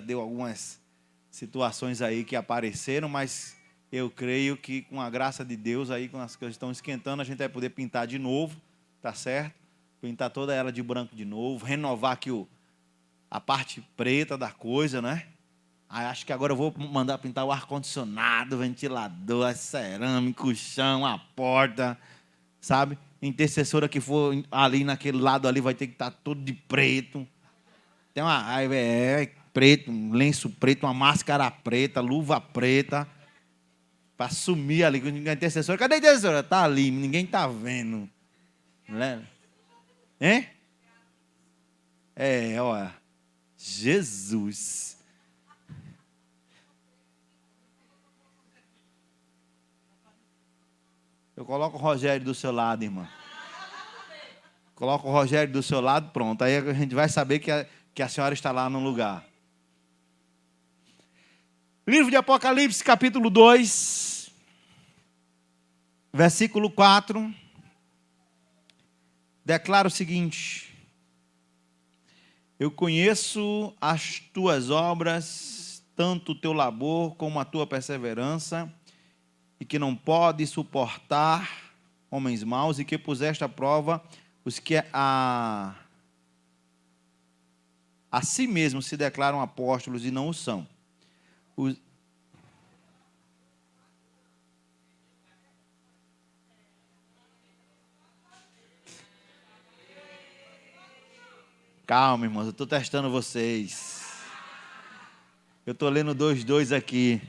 deu algumas situações aí que apareceram, mas eu creio que com a graça de Deus aí, com as coisas estão esquentando, a gente vai poder pintar de novo, tá certo? Pintar toda ela de branco de novo, renovar aqui a parte preta da coisa, né? Aí acho que agora eu vou mandar pintar o ar-condicionado, o ventilador, a cerâmica, o chão, a porta, sabe? Intercessora que for ali naquele lado ali vai ter que estar tudo de preto. Tem uma preto, um lenço preto, uma máscara preta, luva preta, para sumir ali. A intercessora, cadê a intercessora? Está ali, ninguém está vendo. Né? Hein? Olha. Jesus. Eu coloco o Rogério do seu lado, irmã. Coloca o Rogério do seu lado, pronto. Aí a gente vai saber que a senhora está lá no lugar. Livro de Apocalipse, capítulo 2, versículo 4. Declara o seguinte: eu conheço as tuas obras, tanto o teu labor como a tua perseverança, e que não podes suportar homens maus, e que puseste à prova os que a si mesmos se declaram apóstolos e não o são. Calma, irmãos, eu estou testando vocês. Eu estou lendo 2:2 aqui.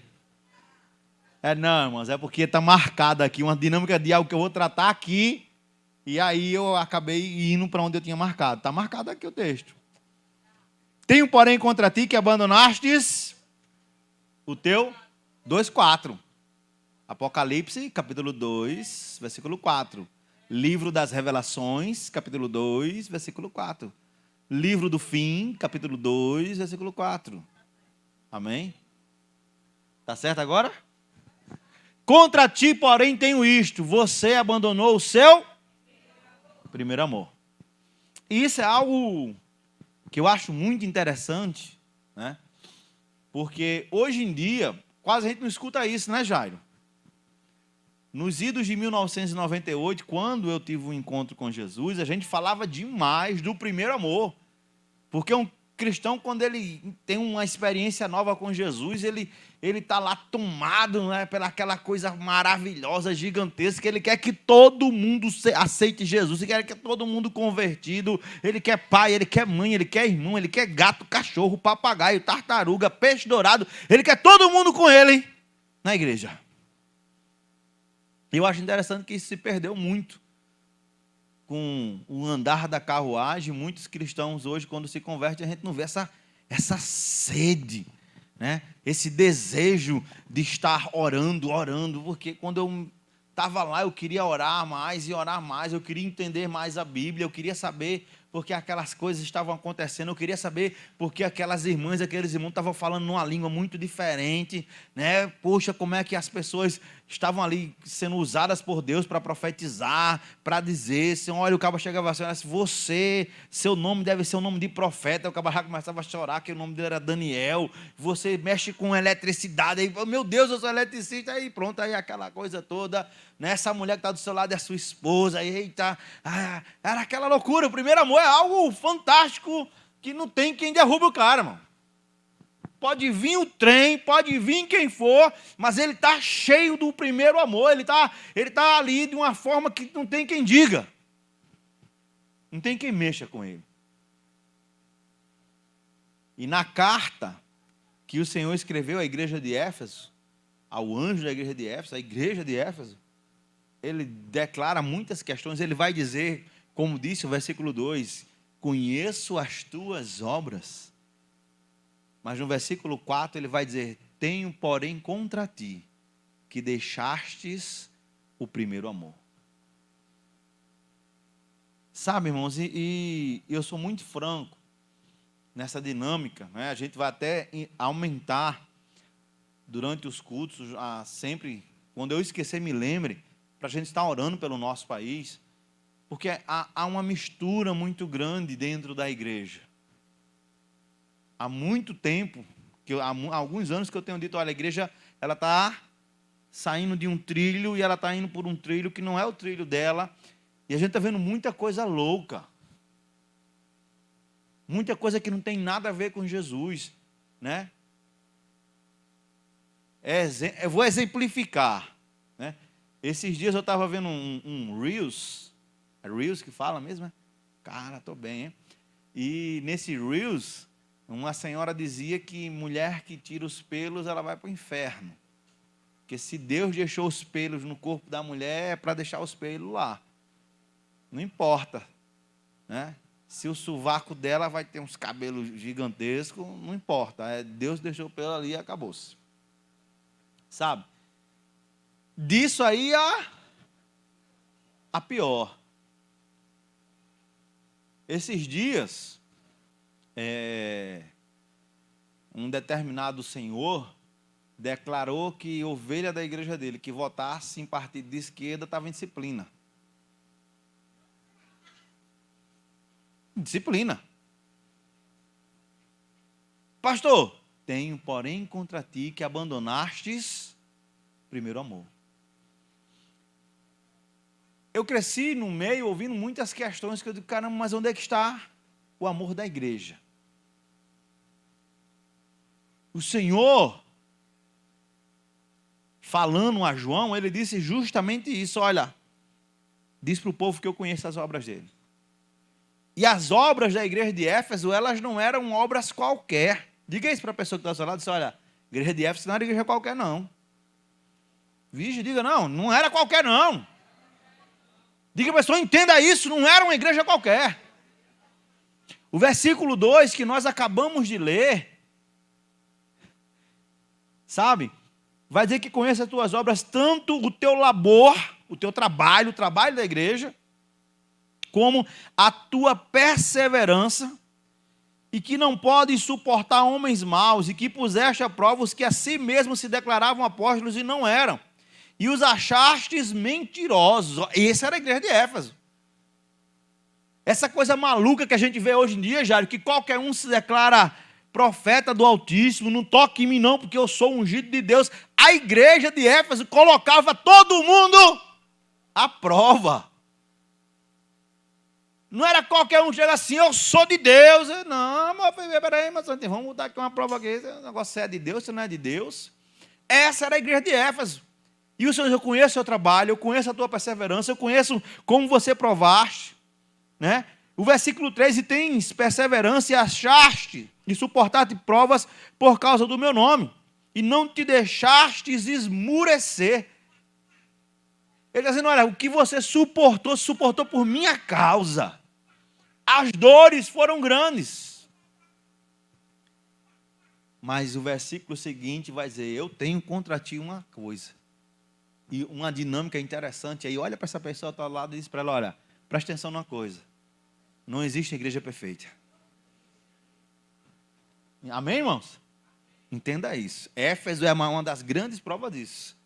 Não, irmãos, é porque está marcado aqui uma dinâmica de algo que eu vou tratar aqui. E aí eu acabei indo para onde eu tinha marcado. Está marcado aqui o texto. Tenho, porém, contra ti que abandonastes o teu 2:4. Apocalipse, capítulo 2, versículo 4. Livro das Revelações, capítulo 2, versículo 4. Livro do Fim, capítulo 2, versículo 4. Amém? Está certo agora? Contra ti, porém, tenho isto: você abandonou o seu primeiro amor. E isso é algo que eu acho muito interessante, né? Porque hoje em dia, quase a gente não escuta isso, né, Jairo? Nos idos de 1998, quando eu tive um encontro com Jesus, a gente falava demais do primeiro amor. Porque um cristão, quando ele tem uma experiência nova com Jesus, ele está lá tomado, né, pela aquela coisa maravilhosa, gigantesca. Ele quer que todo mundo aceite Jesus, ele quer que todo mundo convertido. Ele quer pai, ele quer mãe, ele quer irmão, ele quer gato, cachorro, papagaio, tartaruga, peixe dourado. Ele quer todo mundo com ele na igreja. Eu acho interessante que isso se perdeu muito com o andar da carruagem. Muitos cristãos hoje, quando se convertem, a gente não vê essa sede, né? Esse desejo de estar orando, porque quando eu estava lá, eu queria orar mais, eu queria entender mais a Bíblia, eu queria saber porque aquelas coisas estavam acontecendo, eu queria saber porque aquelas irmãs, aqueles irmãos estavam falando numa língua muito diferente, né? Poxa, como é que as pessoas estavam ali sendo usadas por Deus para profetizar, para dizer, assim, olha, o cabo chegava assim, seu nome deve ser um nome de profeta. O cabo já começava a chorar, que o nome dele era Daniel. Você mexe com eletricidade, aí, meu Deus, eu sou eletricista, aí pronto, aí aquela coisa toda, né? Essa mulher que está do seu lado é a sua esposa, aí, eita, era aquela loucura. O primeiro amor é algo fantástico que não tem quem derrube o cara, irmão. Pode vir o trem, pode vir quem for, mas ele está cheio do primeiro amor. Ele tá ali de uma forma que não tem quem diga. Não tem quem mexa com ele. E na carta que o Senhor escreveu à igreja de Éfeso, ao anjo da igreja de Éfeso, à igreja de Éfeso, ele declara muitas questões. Ele vai dizer, como disse o versículo 2, conheço as tuas obras. Mas no versículo 4 ele vai dizer, tenho, porém, contra ti, que deixastes o primeiro amor. Sabe, irmãos, e eu sou muito franco nessa dinâmica, né? A gente vai até aumentar durante os cultos, sempre, quando eu esquecer, me lembre, para a gente estar orando pelo nosso país, porque há uma mistura muito grande dentro da igreja. Há muito tempo Que há alguns anos que eu tenho dito, olha, a igreja ela está saindo de um trilho e ela está indo por um trilho que não é o trilho dela. E a gente está vendo muita coisa louca. Muita coisa que não tem nada a ver com Jesus, né? Eu vou exemplificar, né? Esses dias eu estava vendo um Reels. É Reels que fala mesmo, né? Cara, estou bem, hein? E nesse Reels, uma senhora dizia que mulher que tira os pelos, ela vai para o inferno. Porque se Deus deixou os pelos no corpo da mulher, é para deixar os pelos lá. Não importa, né? Se o sovaco dela vai ter uns cabelos gigantescos, não importa. Deus deixou o pelo ali e acabou-se. Sabe? Disso aí a pior. Esses dias, um determinado senhor declarou que ovelha da igreja dele, que votasse em partido de esquerda, estava em disciplina. Disciplina. Pastor, tenho, porém, contra ti que abandonastes primeiro amor. Eu cresci no meio ouvindo muitas questões que eu digo, caramba, mas onde é que está o amor da igreja? O Senhor, falando a João, ele disse justamente isso, olha, diz para o povo que eu conheço as obras dele. E as obras da igreja de Éfeso, elas não eram obras qualquer. Diga isso para a pessoa que está ao seu lado, diz, olha, a igreja de Éfeso não era igreja qualquer não. Vige, diga, não era qualquer não. Diga para a pessoa, entenda isso, não era uma igreja qualquer. O versículo 2 que nós acabamos de ler, sabe, vai dizer que conhece as tuas obras, tanto o teu labor, o teu trabalho, o trabalho da igreja, como a tua perseverança, e que não podem suportar homens maus, e que puseste a prova os que a si mesmos se declaravam apóstolos e não eram, e os achastes mentirosos. Essa era a igreja de Éfeso. Essa coisa maluca que a gente vê hoje em dia, Jário, que qualquer um se declara profeta do Altíssimo, não toque em mim não, porque eu sou ungido de Deus. A igreja de Éfeso colocava todo mundo à prova. Não era qualquer um que chega assim, eu sou de Deus. Não, mas peraí, mas vamos mudar aqui uma prova aqui. Esse negócio é de Deus, se não é de Deus. Essa era a igreja de Éfeso. E o Senhor, eu conheço o seu trabalho, eu conheço a tua perseverança, eu conheço como você provaste, né? O versículo 3, e tens perseverança e achaste e suportaste provas por causa do meu nome, e não te deixastes esmurecer. Ele está dizendo, olha, o que você suportou por minha causa. As dores foram grandes. Mas o versículo seguinte vai dizer, eu tenho contra ti uma coisa. E uma dinâmica interessante. Aí olha para essa pessoa que está ao lado e diz para ela, olha, presta atenção numa coisa. Não existe igreja perfeita. Amém, irmãos? Entenda isso. Éfeso é uma das grandes provas disso.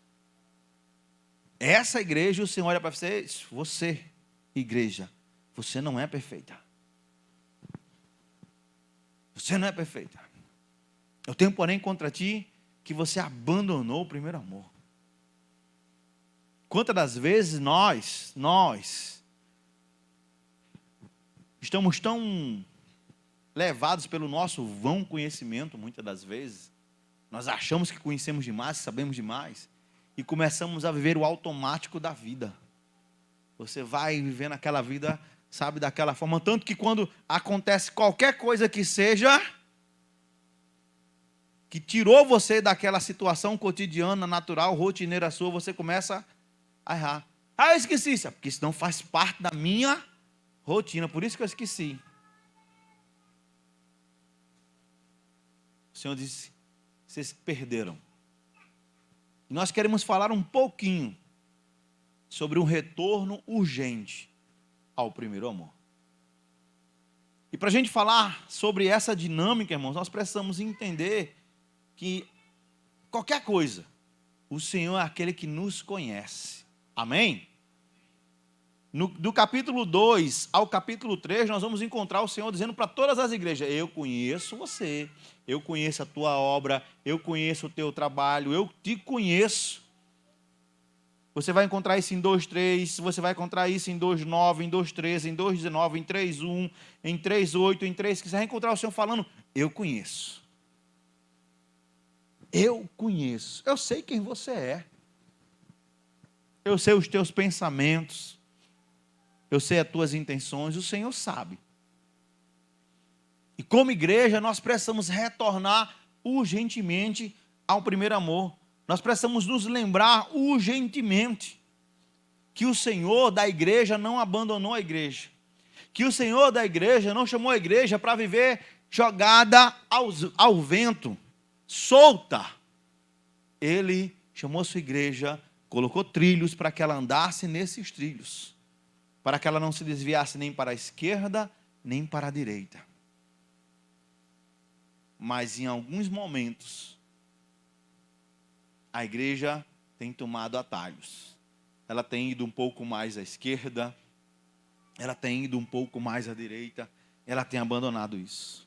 Essa igreja, o Senhor olha para você, igreja, você não é perfeita. Você não é perfeita. Eu tenho, porém, contra ti que você abandonou o primeiro amor. Quantas das vezes nós estamos tão levados pelo nosso vão conhecimento, muitas das vezes, nós achamos que conhecemos demais, sabemos demais, e começamos a viver o automático da vida. Você vai vivendo aquela vida, sabe, daquela forma, tanto que quando acontece qualquer coisa que seja, que tirou você daquela situação cotidiana, natural, rotineira sua, você começa a errar. Eu esqueci isso, porque isso não faz parte da minha rotina, por isso que eu esqueci. O Senhor disse, vocês perderam. E nós queremos falar um pouquinho sobre um retorno urgente ao primeiro amor. E para a gente falar sobre essa dinâmica, irmãos, nós precisamos entender que qualquer coisa, o Senhor é aquele que nos conhece. Amém? Do capítulo 2 ao capítulo 3, nós vamos encontrar o Senhor dizendo para todas as igrejas: eu conheço você, eu conheço a tua obra, eu conheço o teu trabalho, eu te conheço. Você vai encontrar isso em 2:3, você vai encontrar isso em 2:9, em 2:13, em 2:19, em 3:1, em 3:8, em 3:15. Você vai encontrar o Senhor falando: eu conheço. Eu conheço. Eu sei quem você é. Eu sei os teus pensamentos. Eu sei as tuas intenções. O Senhor sabe. E como igreja, nós precisamos retornar urgentemente ao primeiro amor. Nós precisamos nos lembrar urgentemente que o Senhor da igreja não abandonou a igreja. Que o Senhor da igreja não chamou a igreja para viver jogada ao vento, solta. Ele chamou a sua igreja, colocou trilhos para que ela andasse nesses trilhos, para que ela não se desviasse nem para a esquerda, nem para a direita. Mas em alguns momentos, a igreja tem tomado atalhos. Ela tem ido um pouco mais à esquerda, ela tem ido um pouco mais à direita, ela tem abandonado isso.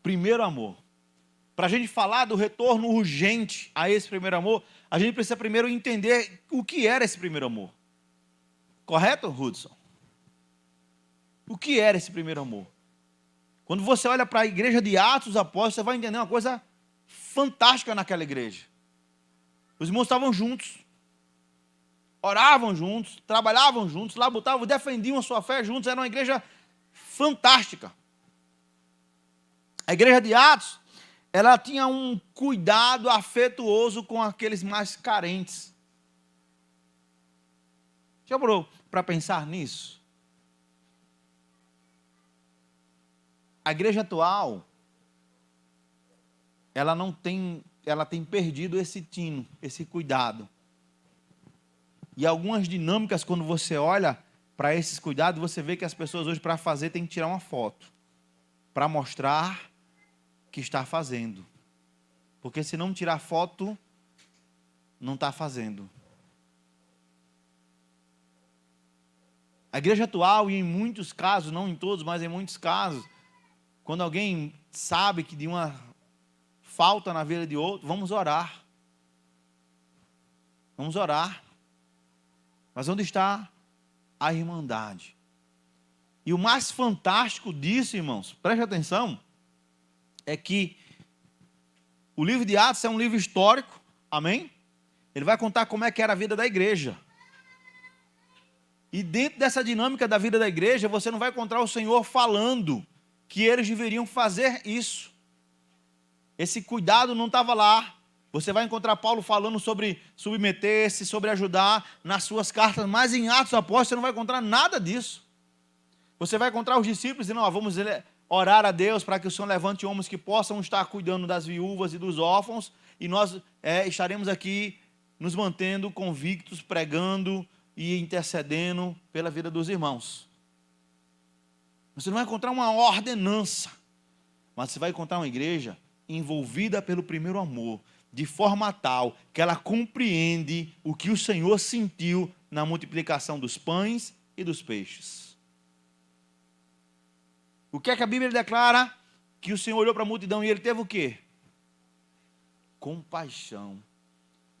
Primeiro amor. Para a gente falar do retorno urgente a esse primeiro amor, a gente precisa primeiro entender o que era esse primeiro amor. Correto, Hudson? O que era esse primeiro amor? Quando você olha para a igreja de Atos dos Apóstolos, você vai entender uma coisa fantástica naquela igreja. Os irmãos estavam juntos, oravam juntos, trabalhavam juntos, labutavam, defendiam a sua fé juntos. Era uma igreja fantástica. A igreja de Atos, ela tinha um cuidado afetuoso com aqueles mais carentes. Já parou para pensar nisso? A igreja atual, ela tem perdido esse tino, esse cuidado. E algumas dinâmicas, quando você olha para esses cuidados, você vê que as pessoas hoje, para fazer, tem que tirar uma foto, para mostrar que está fazendo. Porque se não tirar foto, não está fazendo. A igreja atual, e em muitos casos, não em todos, mas em muitos casos, quando alguém sabe que de uma falta na vida de outro, vamos orar. Vamos orar. Mas onde está a irmandade? E o mais fantástico disso, irmãos, preste atenção, é que o livro de Atos é um livro histórico, amém? Ele vai contar como é que era a vida da igreja. E dentro dessa dinâmica da vida da igreja, você não vai encontrar o Senhor falando que eles deveriam fazer isso. Esse cuidado não estava lá. Você vai encontrar Paulo falando sobre submeter-se, sobre ajudar nas suas cartas, mas em Atos Apóstolos você não vai encontrar nada disso. Você vai encontrar os discípulos dizendo: vamos orar a Deus para que o Senhor levante homens que possam estar cuidando das viúvas e dos órfãos, e nós estaremos aqui nos mantendo convictos, pregando e intercedendo pela vida dos irmãos. Você não vai encontrar uma ordenança, mas você vai encontrar uma igreja envolvida pelo primeiro amor, de forma tal que ela compreende o que o Senhor sentiu na multiplicação dos pães e dos peixes. O que é que a Bíblia declara? Que o Senhor olhou para a multidão e ele teve o quê? Compaixão.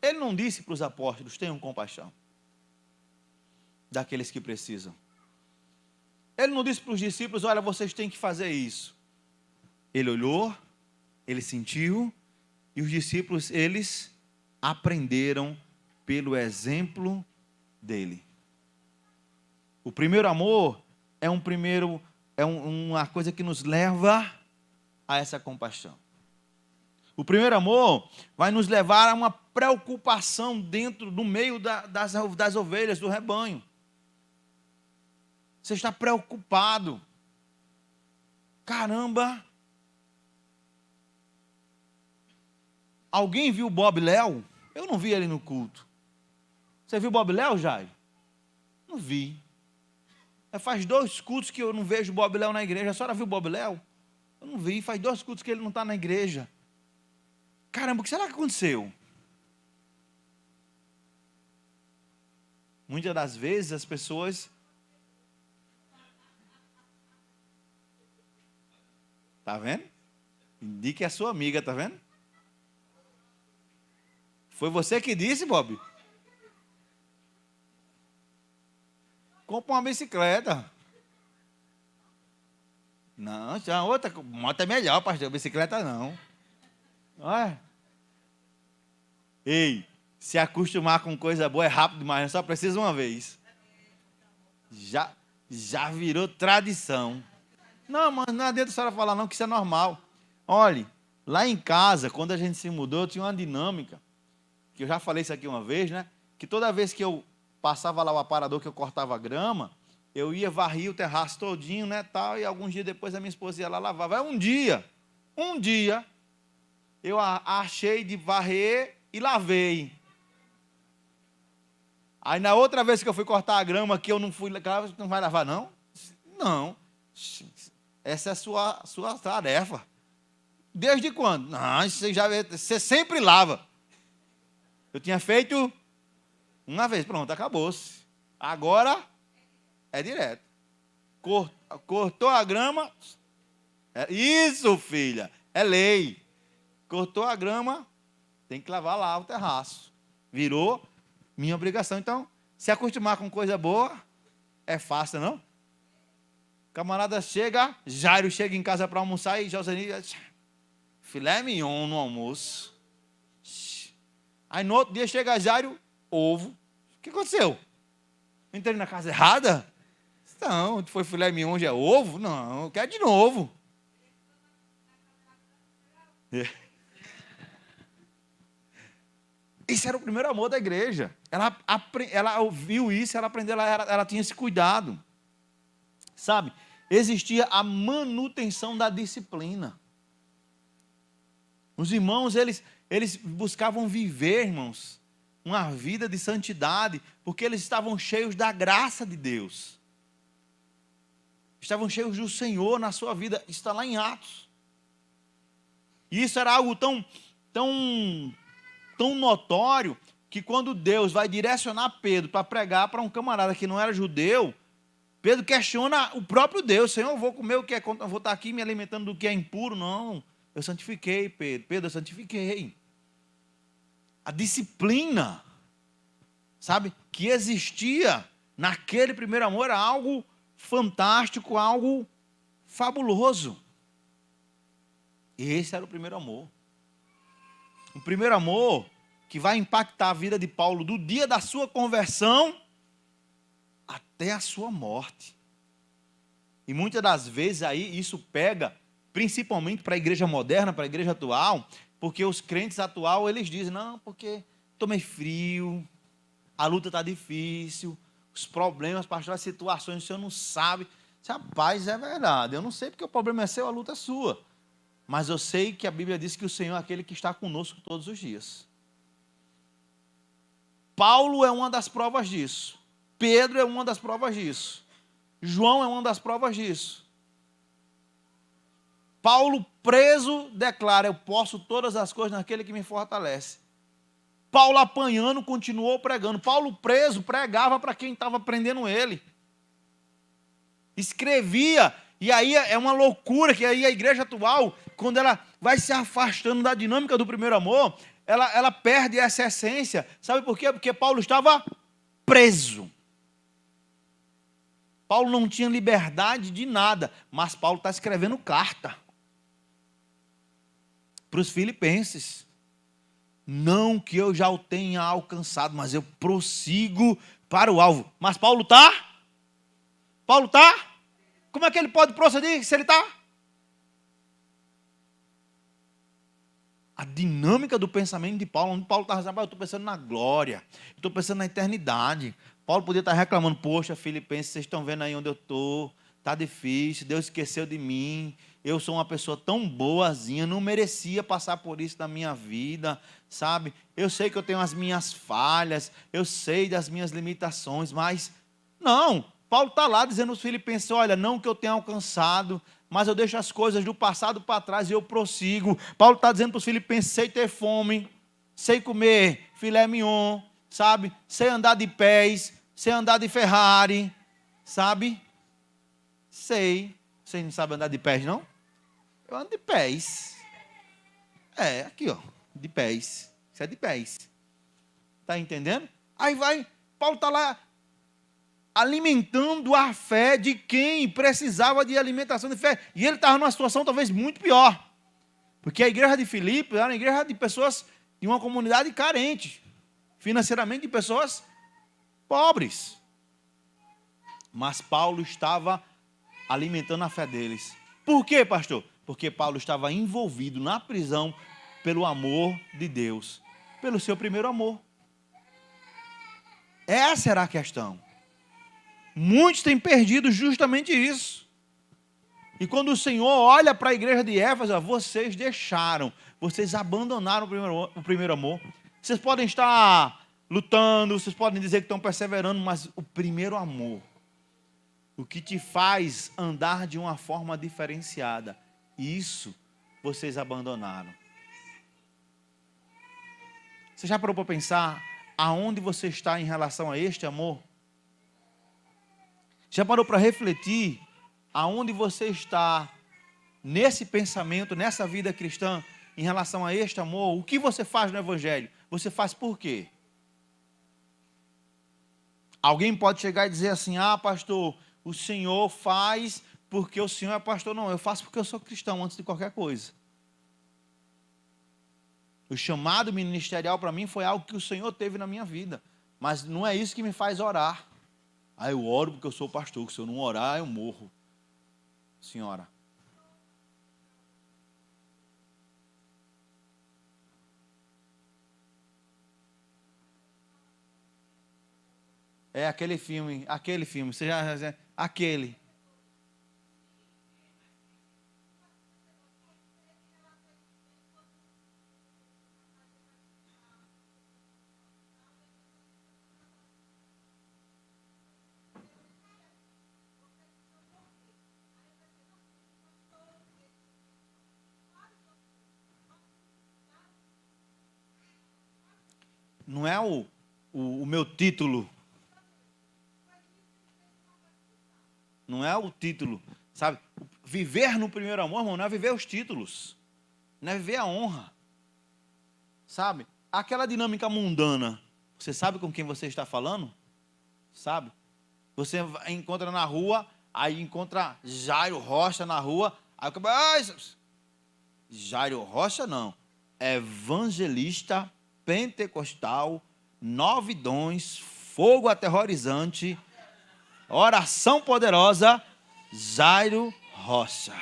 Ele não disse para os apóstolos: tenham compaixão daqueles que precisam. Ele não disse para os discípulos: olha, vocês têm que fazer isso. Ele olhou, ele sentiu, e os discípulos, eles aprenderam pelo exemplo dele. O primeiro amor é uma coisa que nos leva a essa compaixão. O primeiro amor vai nos levar a uma preocupação no meio das ovelhas, do rebanho. Você está preocupado. Caramba! Alguém viu Bob Léo? Eu não vi ele no culto. Você viu Bob Léo, Jair? Não vi. Faz 2 cultos que eu não vejo Bob Léo na igreja. A senhora viu Bob Léo? Eu não vi. Faz 2 cultos que ele não está na igreja. Caramba, o que será que aconteceu? Muitas das vezes as pessoas... Tá vendo? Indique a sua amiga, tá vendo? Foi você que disse, Bob? Compra uma bicicleta. Não, já outra moto é melhor, pastor. Bicicleta não. Olha. Ei, se acostumar com coisa boa é rápido demais, só precisa uma vez. Já virou tradição. Não, mas não adianta a senhora falar não, que isso é normal. Olhe, lá em casa, quando a gente se mudou, tinha uma dinâmica, que eu já falei isso aqui uma vez, né? Que toda vez que eu passava lá o aparador que eu cortava a grama, eu ia varrer o terraço todinho, né, tal, e alguns dias depois a minha esposa ia lá lavar. Vai um dia, eu achei de varrer e lavei. Aí na outra vez que eu fui cortar a grama, que eu não fui, não vai lavar não? Não. Essa é a sua tarefa. Desde quando? Não, você sempre lava. Eu tinha feito uma vez, pronto, acabou-se. Agora é direto. Cortou a grama. Isso, filha, é lei. Cortou a grama, tem que lavar lá o terraço. Virou minha obrigação. Então, se acostumar com coisa boa, é fácil, não? Camarada chega, Jairo chega em casa para almoçar e Joseni, filé mignon no almoço. Aí no outro dia chega Jairo, ovo. O que aconteceu? Entrei na casa errada? Não, foi filé mignon, já é ovo? Não, eu quero de novo. Esse era o primeiro amor da igreja. Ela ouviu isso, ela aprendeu, ela tinha esse cuidado. Sabe? Existia a manutenção da disciplina. Os irmãos, eles buscavam viver, irmãos, uma vida de santidade, porque eles estavam cheios da graça de Deus. Estavam cheios do Senhor na sua vida. Está lá em Atos. E isso era algo tão notório, que quando Deus vai direcionar Pedro para pregar para um camarada que não era judeu, Pedro questiona o próprio Deus. Senhor, eu vou comer o que é, eu vou estar aqui me alimentando do que é impuro? Não, eu santifiquei, Pedro. Pedro, eu santifiquei. A disciplina, sabe, que existia naquele primeiro amor era algo fantástico, algo fabuloso. E esse era o primeiro amor. O primeiro amor que vai impactar a vida de Paulo do dia da sua conversão até a sua morte. E muitas das vezes aí isso pega, principalmente para a igreja moderna, para a igreja atual, porque os crentes atuais, eles dizem, não, porque tomei frio, a luta está difícil, os problemas, pastor, as situações, o senhor não sabe. Rapaz, é verdade, eu não sei porque o problema é seu, a luta é sua. Mas eu sei que a Bíblia diz que o Senhor é aquele que está conosco todos os dias. Paulo é uma das provas disso. Pedro é uma das provas disso. João é uma das provas disso. Paulo preso declara, eu posso todas as coisas naquele que me fortalece. Paulo apanhando continuou pregando. Paulo preso pregava para quem estava prendendo ele. Escrevia. E aí é uma loucura que aí a igreja atual, quando ela vai se afastando da dinâmica do primeiro amor, ela perde essa essência. Sabe por quê? Porque Paulo estava preso. Paulo não tinha liberdade de nada, mas Paulo está escrevendo carta para os filipenses. Não que eu já o tenha alcançado, mas eu prossigo para o alvo. Mas Paulo está? Paulo está? Como é que ele pode proceder se ele está? A dinâmica do pensamento de Paulo, onde Paulo está dizendo, eu estou pensando na glória, eu estou pensando na eternidade. Paulo podia estar reclamando, poxa, Filipenses, vocês estão vendo aí onde eu estou, está difícil, Deus esqueceu de mim, eu sou uma pessoa tão boazinha, não merecia passar por isso na minha vida, sabe? Eu sei que eu tenho as minhas falhas, eu sei das minhas limitações, mas não. Paulo está lá dizendo aos filipenses, olha, não que eu tenha alcançado, mas eu deixo as coisas do passado para trás e eu prossigo. Paulo está dizendo para os filipenses, sei ter fome, sei comer filé mignon, sabe? Sei andar de pés, Sei andar de Ferrari, sabe? Sei. Vocês não sabem andar de pés, não? Eu ando de pés. É, aqui, ó. De pés. Isso é de pés. Está entendendo? Aí vai, Paulo está lá alimentando a fé de quem precisava de alimentação de fé. E ele estava numa situação talvez muito pior. Porque a igreja de Filipe era uma igreja de pessoas de uma comunidade carente. Financeiramente de pessoas pobres. Mas Paulo estava alimentando a fé deles. Por quê, pastor? Porque Paulo estava envolvido na prisão pelo amor de Deus. Pelo seu primeiro amor. Essa era a questão. Muitos têm perdido justamente isso. E quando o Senhor olha para a igreja de Éfeso, vocês deixaram, vocês abandonaram o primeiro amor. Vocês podem estar lutando, vocês podem dizer que estão perseverando, mas o primeiro amor, o que te faz andar de uma forma diferenciada, isso vocês abandonaram. Você já parou para pensar aonde você está em relação a este amor? Já parou para refletir aonde você está nesse pensamento, nessa vida cristã, em relação a este amor? O que você faz no Evangelho? Você faz por quê? Alguém pode chegar e dizer assim, pastor, o senhor faz porque o senhor é pastor. Não, eu faço porque eu sou cristão antes de qualquer coisa. O chamado ministerial para mim foi algo que o Senhor teve na minha vida. Mas não é isso que me faz orar. Eu oro porque eu sou pastor, que se eu não orar, eu morro. Senhora. É aquele filme, você já aquele. Não é o meu título. Não é o título, sabe? Viver no primeiro amor, irmão, não é viver os títulos. Não é viver a honra. Sabe? Aquela dinâmica mundana. Você sabe com quem você está falando? Sabe? Você encontra na rua, aí encontra Jairo Rocha na rua. Aí o Jairo Rocha não. Evangelista pentecostal, 9 dons, fogo aterrorizante, oração poderosa, Jairo Rocha.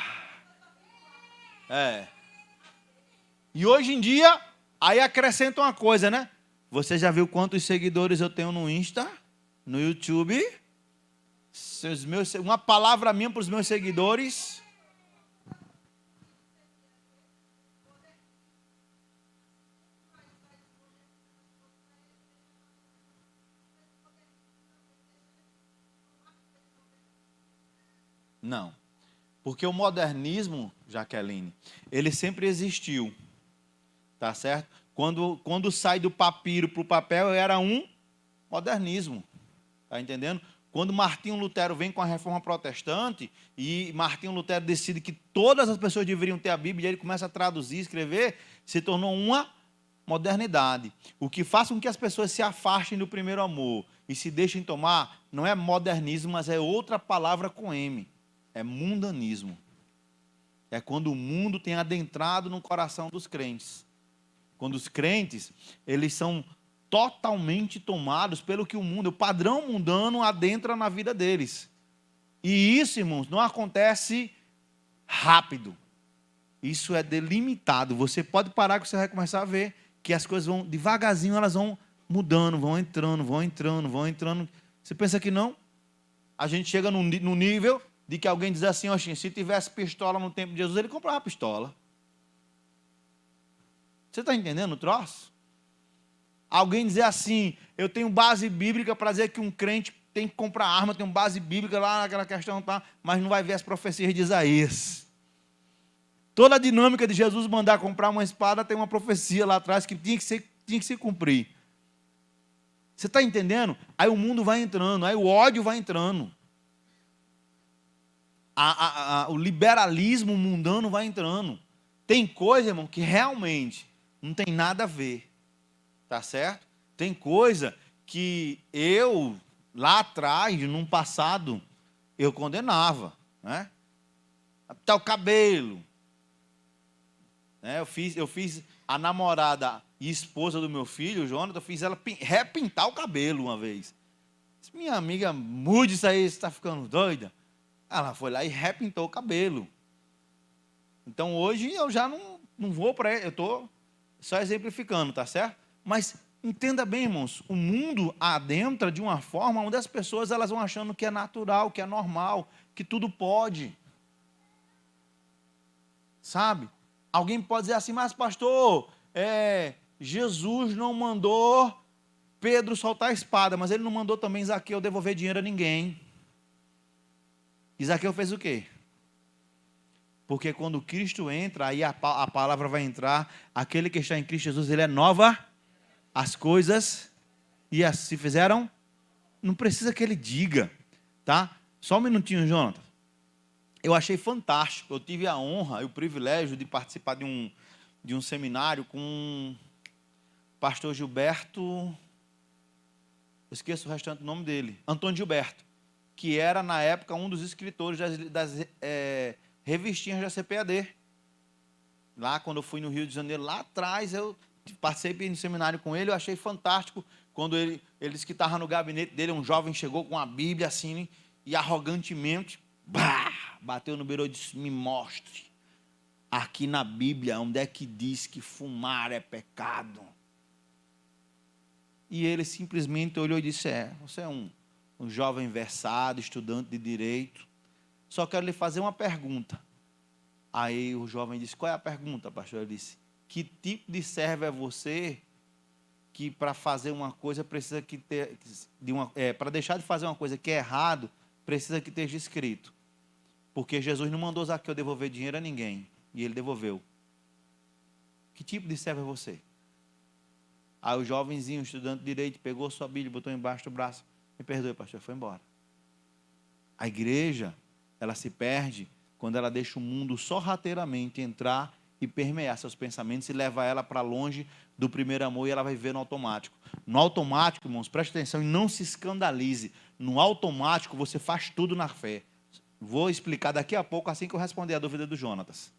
E hoje em dia, aí acrescenta uma coisa, né? Você já viu quantos seguidores eu tenho no Insta, no YouTube? Uma palavra minha para os meus seguidores. Não, porque o modernismo, Jaqueline, ele sempre existiu, tá certo? Quando sai do papiro para o papel, era um modernismo, tá entendendo? Quando Martinho Lutero vem com a reforma protestante, e Martinho Lutero decide que todas as pessoas deveriam ter a Bíblia, e ele começa a traduzir, escrever, se tornou uma modernidade. O que faz com que as pessoas se afastem do primeiro amor e se deixem tomar, não é modernismo, mas é outra palavra com M. É mundanismo. É quando o mundo tem adentrado no coração dos crentes. Quando os crentes, eles são totalmente tomados pelo que o padrão mundano adentra na vida deles. E isso, irmãos, não acontece rápido. Isso é delimitado. Você pode parar que você vai começar a ver que as coisas vão, devagarzinho, elas vão mudando, vão entrando. Você pensa que não? A gente chega no nível de que alguém diz assim, se tivesse pistola no tempo de Jesus, ele comprava pistola. Você está entendendo o troço? Alguém dizer assim, eu tenho base bíblica para dizer que um crente tem que comprar arma, tem uma base bíblica lá naquela questão, tá? Mas não vai ver as profecias de Isaías. Toda a dinâmica de Jesus mandar comprar uma espada tem uma profecia lá atrás que tinha que se cumprir. Você está entendendo? Aí o mundo vai entrando, aí o ódio vai entrando. O liberalismo mundano vai entrando. Tem coisa, irmão, que realmente não tem nada a ver. Tá certo? Tem coisa que eu, lá atrás, num passado, eu condenava. Né? Até o cabelo. Né? Eu fiz a namorada e esposa do meu filho, o Jonathan, eu fiz ela repintar o cabelo uma vez. Disse, minha amiga, mude isso aí, você está ficando doida. Ela foi lá e repintou o cabelo. Então hoje eu já não vou para ele, eu estou só exemplificando, tá certo? Mas entenda bem, irmãos, o mundo adentra de uma forma onde as pessoas elas vão achando que é natural, que é normal, que tudo pode. Sabe? Alguém pode dizer assim, mas pastor, Jesus não mandou Pedro soltar a espada, mas ele não mandou também Zaqueu devolver dinheiro a ninguém. E Zaqueu fez o quê? Porque quando Cristo entra, aí a palavra vai entrar, aquele que está em Cristo Jesus, ele é nova, as coisas, e as se fizeram, não precisa que ele diga, tá? Só um minutinho, Jonathan. Eu achei fantástico, eu tive a honra e o privilégio de participar de um seminário com o pastor Gilberto, eu esqueço o restante do nome dele, Antônio Gilberto, que era, na época, um dos escritores das revistinhas da CPAD. Lá, quando eu fui no Rio de Janeiro, lá atrás, eu participei do seminário com ele, eu achei fantástico, quando ele disse que estava no gabinete dele, um jovem chegou com a Bíblia assim, e arrogantemente, bateu no beiro e disse, me mostre, aqui na Bíblia, onde é que diz que fumar é pecado? E ele simplesmente olhou e disse, você é um jovem versado, estudante de direito, só quero lhe fazer uma pergunta. Aí o jovem disse, qual é a pergunta, pastor? Ele disse, que tipo de servo é você que para fazer uma coisa precisa que ter, para deixar de fazer uma coisa que é errado, precisa que esteja escrito? Porque Jesus não mandou Zaqueu devolver dinheiro a ninguém, e ele devolveu. Que tipo de servo é você? Aí o jovenzinho, estudante de direito, pegou sua Bíblia, botou embaixo do braço, me perdoe, pastor, foi embora. A igreja, ela se perde quando ela deixa o mundo sorrateiramente entrar e permear seus pensamentos e levar ela para longe do primeiro amor, e ela vai viver no automático. No automático, irmãos, preste atenção e não se escandalize. No automático, você faz tudo na fé. Vou explicar daqui a pouco, assim que eu responder a dúvida do Jonatas.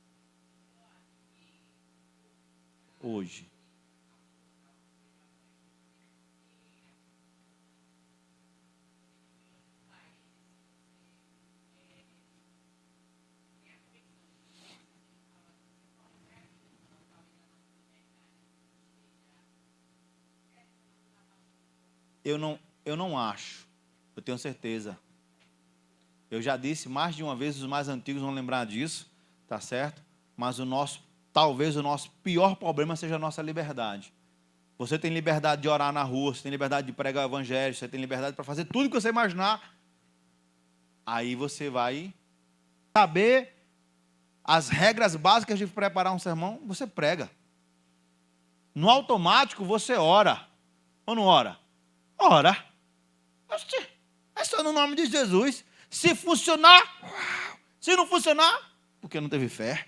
Hoje. Eu não acho, eu tenho certeza. Eu já disse mais de uma vez, os mais antigos vão lembrar disso, tá certo? Mas talvez o nosso pior problema seja a nossa liberdade. Você tem liberdade de orar na rua, você tem liberdade de pregar o evangelho, você tem liberdade para fazer tudo que você imaginar. Aí você vai saber as regras básicas de preparar um sermão, você prega. No automático você ora, ou não ora? Ora. É só no nome de Jesus. Se funcionar, se não funcionar, porque não teve fé.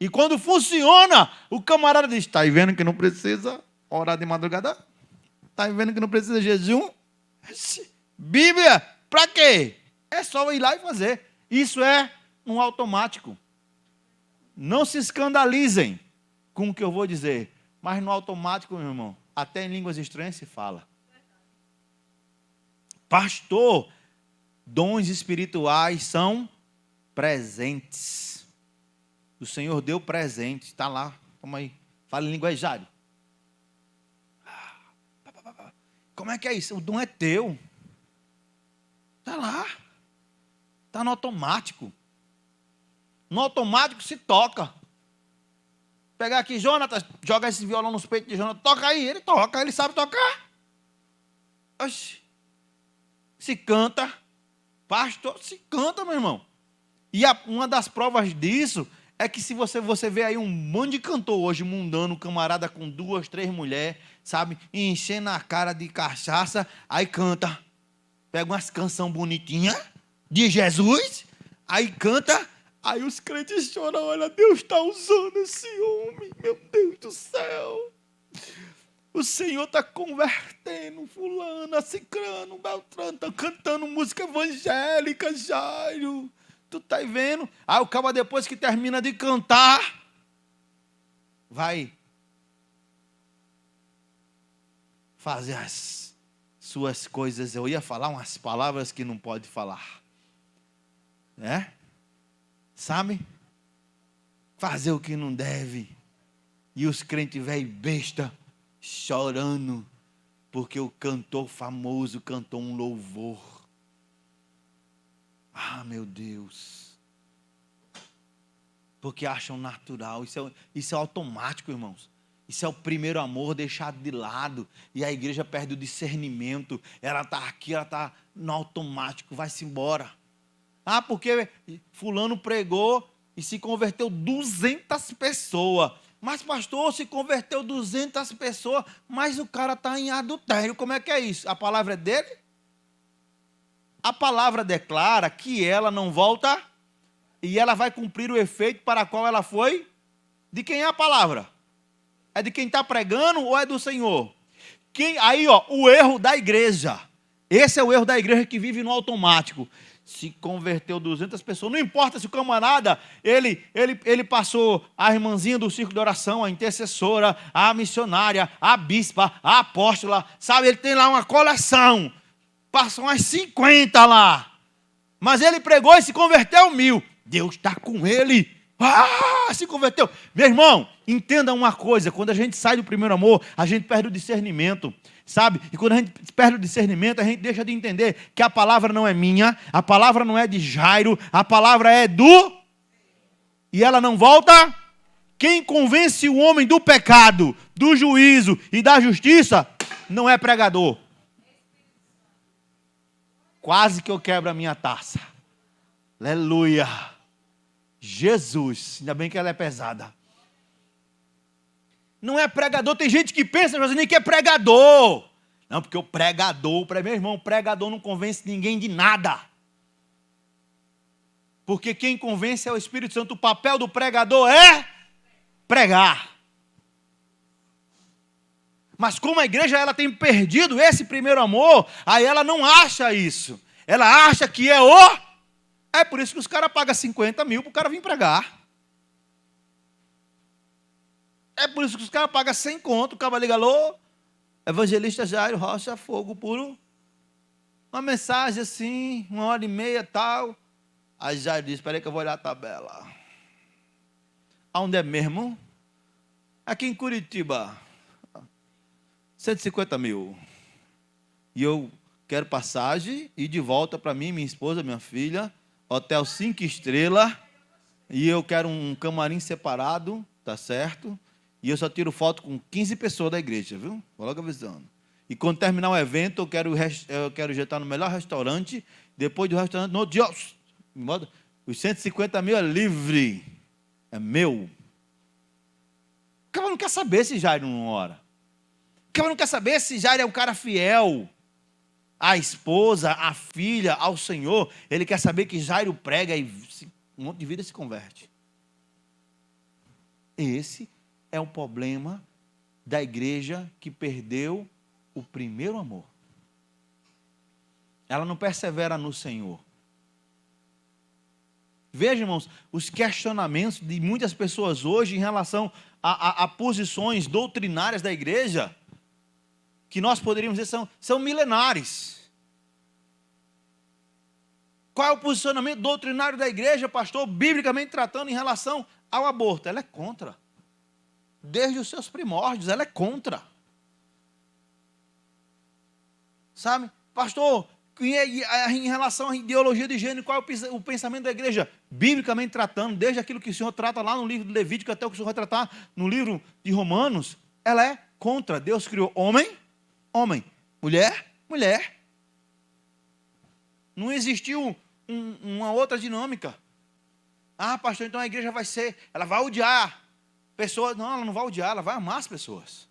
E quando funciona, o camarada diz, está vendo que não precisa orar de madrugada? Está vendo que não precisa de jejum? Bíblia, para quê? É só ir lá e fazer. Isso é um automático. Não se escandalizem com o que eu vou dizer, mas no automático, meu irmão, até em línguas estranhas se fala. Pastor, dons espirituais são presentes. O Senhor deu presente. Está lá. Toma aí. Fala em linguajar. Como é que é isso? O dom é teu. Está lá. Está no automático. No automático se toca. Pegar aqui, Jonatas, joga esse violão nos peitos de Jonatas. Toca aí. Ele toca. Ele sabe tocar. Oxi. Se canta, pastor, se canta, meu irmão. E uma das provas disso É que se você vê aí um monte de cantor hoje mundano, camarada com 2, 3 mulheres, sabe? Enchendo a cara de cachaça, aí canta. Pega umas canções bonitinhas de Jesus, aí canta, aí os crentes choram, olha, Deus está usando esse homem, meu Deus do céu. O Senhor está convertendo fulano, cicrano, beltrano, está cantando música evangélica, Jairo. Tu tá vendo? Aí o cara, depois que termina de cantar, vai fazer as suas coisas. Eu ia falar umas palavras que não pode falar, né? Sabe? Fazer o que não deve. E os crentes velho besta chorando porque o cantor famoso cantou um louvor. Ah, meu Deus. Porque acham natural. Isso é automático, irmãos. Isso é o primeiro amor deixado de lado. E a igreja perde o discernimento. Ela está aqui, ela está no automático. Vai-se embora. Ah, porque fulano pregou e se converteu 200 pessoas. Mas pastor, se converteu 200 pessoas, mas o cara está em adultério. Como é que é isso? A palavra é dele? A palavra declara que ela não volta e ela vai cumprir o efeito para qual ela foi. De quem é a palavra? É de quem está pregando ou é do Senhor? Aí, ó, o erro da igreja. Esse é o erro da igreja que vive no automático. Se converteu 200 pessoas. Não importa se o camarada, ele passou a irmãzinha do círculo de oração, a intercessora, a missionária, a bispa, a apóstola. Sabe, ele tem lá uma coleção. Passam umas 50 lá. Mas ele pregou e se converteu 1000. Deus está com ele. Se converteu. Meu irmão, entenda uma coisa. Quando a gente sai do primeiro amor, a gente perde o discernimento. Sabe? E quando a gente perde o discernimento, a gente deixa de entender que a palavra não é minha. A palavra não é de Jairo. A palavra é do... E ela não volta. Quem convence o homem do pecado, do juízo e da justiça, não é pregador. Quase que eu quebro a minha taça. Aleluia. Jesus. Ainda bem que ela é pesada. Não é pregador. Tem gente que pensa, Josinei, que é pregador. Não, porque o pregador, meu irmão, o pregador não convence ninguém de nada. Porque quem convence é o Espírito Santo. O papel do pregador é pregar. Mas como a igreja ela tem perdido esse primeiro amor, aí ela não acha isso. Ela acha que é o... É por isso que os caras pagam 50 mil para o cara vir pregar. É por isso que os caras pagam 100 conto, o cara liga, alô, evangelista Jairo Rocha, fogo puro. Uma mensagem assim, 1h30 tal. Aí Jairo diz, espera aí que eu vou olhar a tabela. Aonde é mesmo? Aqui em Curitiba. 150 mil. E eu quero passagem e de volta para mim, minha esposa, minha filha. Hotel 5 estrelas. E eu quero um camarim separado, tá certo? E eu só tiro foto com 15 pessoas da igreja, viu? Vou logo avisando. E quando terminar o evento, eu quero jantar no melhor restaurante. Depois do restaurante, no outro dia, os 150 mil é livre. É meu. O cara não quer saber se Jairo não ora. O cara não quer saber se Jairo é um cara fiel à esposa, à filha, ao Senhor. Ele quer saber que Jairo prega e um monte de vida se converte. Esse é o problema da igreja que perdeu o primeiro amor. Ela não persevera no Senhor. Veja, irmãos, os questionamentos de muitas pessoas hoje em relação a posições doutrinárias da igreja, que nós poderíamos dizer são milenares. Qual é o posicionamento doutrinário da igreja, pastor, biblicamente tratando em relação ao aborto? Ela é contra. Desde os seus primórdios, ela é contra. Sabe? Pastor, em relação à ideologia de gênero, qual é o pensamento da igreja? Biblicamente tratando, desde aquilo que o Senhor trata lá no livro de Levítico até o que o Senhor vai tratar no livro de Romanos, ela é contra. Deus criou homem, homem, mulher, mulher. Não existiu uma outra dinâmica. Ah, pastor, então a igreja ela vai odiar pessoas. Não, ela não vai odiar, ela vai amar as pessoas.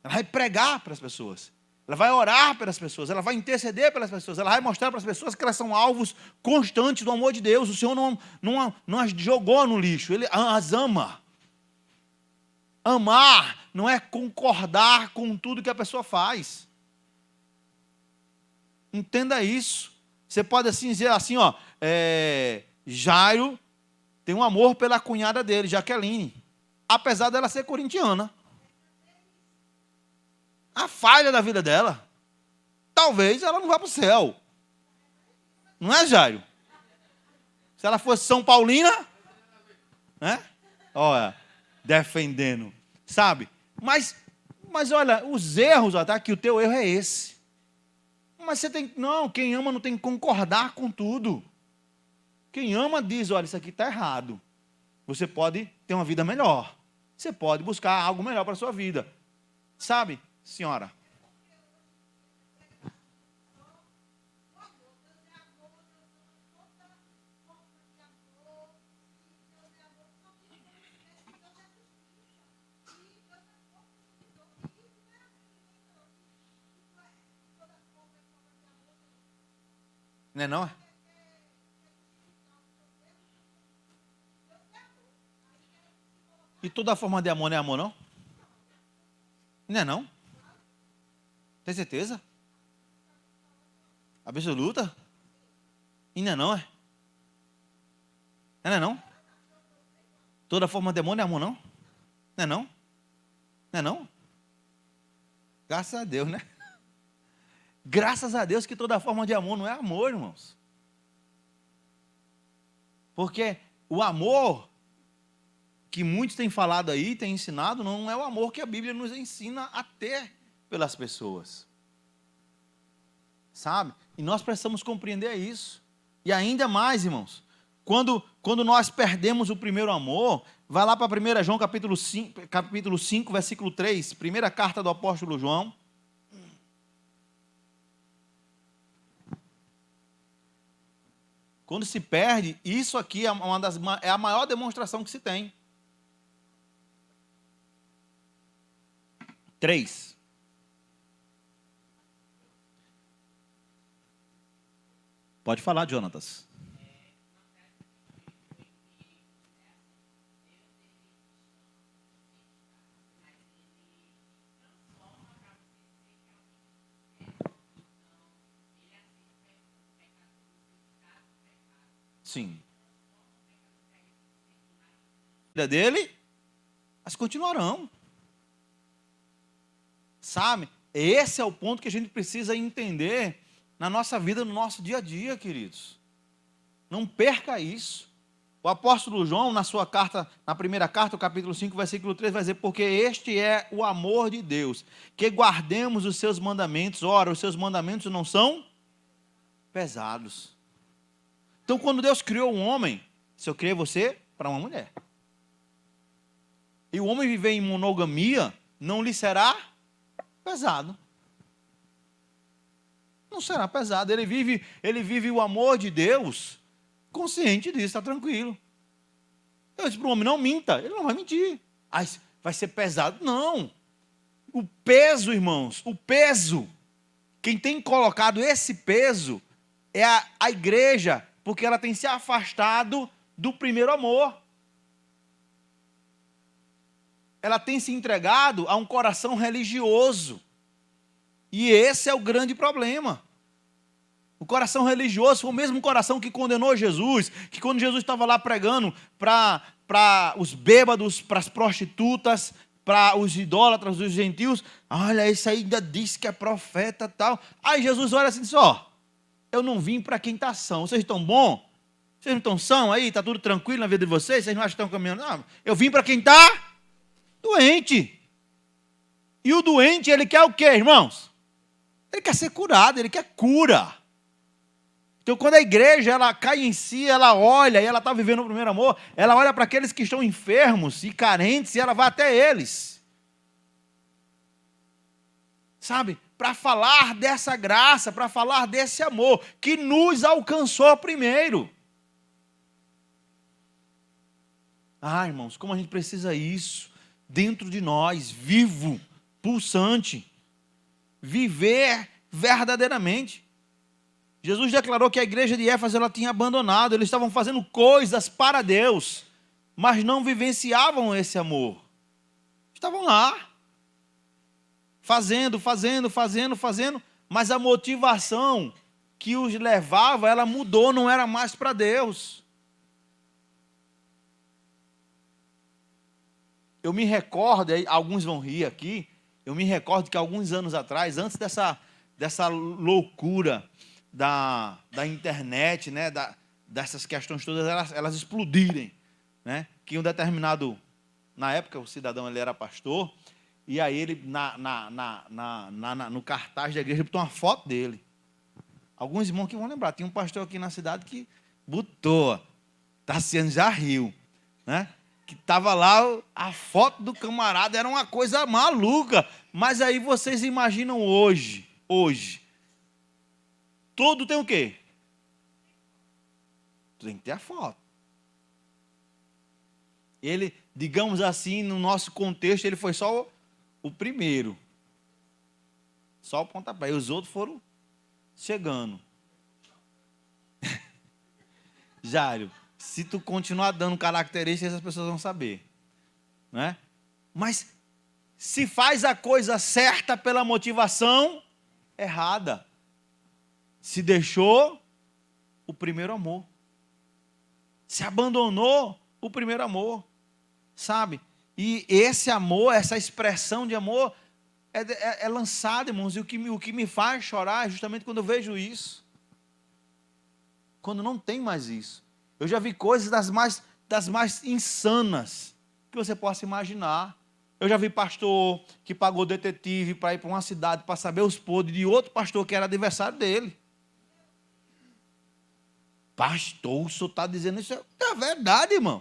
Ela vai pregar para as pessoas. Ela vai orar pelas pessoas, ela vai interceder pelas pessoas, ela vai mostrar para as pessoas que elas são alvos constantes do amor de Deus. O Senhor não as jogou no lixo, Ele as ama. Amar não é concordar com tudo que a pessoa faz. Entenda isso. Você pode assim dizer assim, ó, Jairo tem um amor pela cunhada dele, Jaqueline, apesar dela ser corintiana. A falha da vida dela, talvez ela não vá para o céu. Não é, Jairo? Se ela fosse São Paulina, né? Olha, defendendo, sabe? Mas olha, os erros, tá? Que o teu erro é esse. Mas quem ama não tem que concordar com tudo. Quem ama diz, olha, isso aqui está errado. Você pode ter uma vida melhor. Você pode buscar algo melhor para a sua vida. Sabe, senhora? Não é não? E toda forma de amor não é amor, não? Não é não? Tem certeza? Absoluta? E não é não, é? Não é não? Toda forma de amor não é amor, não? Não é não? Não é não? Graças a Deus, né? Graças a Deus que toda forma de amor não é amor, irmãos. Porque o amor que muitos têm falado aí, têm ensinado, não é o amor que a Bíblia nos ensina a ter pelas pessoas. Sabe? E nós precisamos compreender isso. E ainda mais, irmãos, quando nós perdemos o primeiro amor, vai lá para 1 João capítulo 5, versículo 3, primeira carta do apóstolo João. Quando se perde, isso aqui é a maior demonstração que se tem. 3. Pode falar, Jonatas. Sim. A vida dele, mas continuarão. Sabe? Esse é o ponto que a gente precisa entender na nossa vida, no nosso dia a dia, queridos. Não perca isso. O apóstolo João, na sua carta, na primeira carta, o capítulo 5, versículo 3, vai dizer, porque este é o amor de Deus, que guardemos os seus mandamentos. Ora, os seus mandamentos não são pesados. Então, quando Deus criou um homem, se eu criei você para uma mulher, e o homem viver em monogamia, não lhe será pesado. Não será pesado. Ele vive o amor de Deus consciente disso, está tranquilo. Eu disse para o homem, não minta. Ele não vai mentir. Aí vai ser pesado. Não. O peso, irmãos, o peso, quem tem colocado esse peso é a igreja, porque ela tem se afastado do primeiro amor. Ela tem se entregado a um coração religioso. E esse é o grande problema. O coração religioso foi o mesmo coração que condenou Jesus, que quando Jesus estava lá pregando para os bêbados, para as prostitutas, para os idólatras, os gentios, olha, esse aí ainda diz que é profeta e tal. Aí Jesus olha assim e diz, eu não vim para quem está são. Vocês estão bom? Vocês não estão são aí? Está tudo tranquilo na vida de vocês? Vocês não acham que estão caminhando? Não, eu vim para quem está doente. E o doente, ele quer o quê, irmãos? Ele quer ser curado, ele quer cura. Então, quando a igreja ela cai em si, ela olha, e ela está vivendo o primeiro amor, ela olha para aqueles que estão enfermos e carentes, e ela vai até eles. Sabe? Para falar dessa graça, para falar desse amor, que nos alcançou primeiro. Ah, irmãos, como a gente precisa isso dentro de nós, vivo, pulsante. Viver verdadeiramente. Jesus declarou que a igreja de Éfeso ela tinha abandonado, eles estavam fazendo coisas para Deus, mas não vivenciavam esse amor. Estavam lá, fazendo, mas a motivação que os levava, ela mudou, não era mais para Deus. Eu me recordo, alguns vão rir aqui, eu me recordo que alguns anos atrás, antes dessa loucura da internet, né, dessas questões todas, elas explodirem, né, que um determinado, na época o cidadão ele era pastor, e aí ele, no cartaz da igreja, botou uma foto dele. Alguns irmãos que vão lembrar, tinha um pastor aqui na cidade que botou, Tassiano já riu, né? Que estava lá, a foto do camarada era uma coisa maluca. Mas aí vocês imaginam hoje, tudo tem o quê? Tem que ter a foto. Ele, digamos assim, no nosso contexto, ele foi só o primeiro. Só o pontapé. E os outros foram chegando. Jário, se tu continuar dando características, as pessoas vão saber. Né? Mas se faz a coisa certa pela motivação errada. Se deixou o primeiro amor. Se abandonou o primeiro amor. Sabe? E esse amor, essa expressão de amor é lançada, irmãos. E o que me faz chorar é justamente quando eu vejo isso. Quando não tem mais isso. Eu já vi coisas das mais insanas que você possa imaginar. Eu já vi pastor que pagou detetive para ir para uma cidade para saber os podres de outro pastor que era adversário dele. Pastor, o senhor está dizendo isso? É verdade, irmão.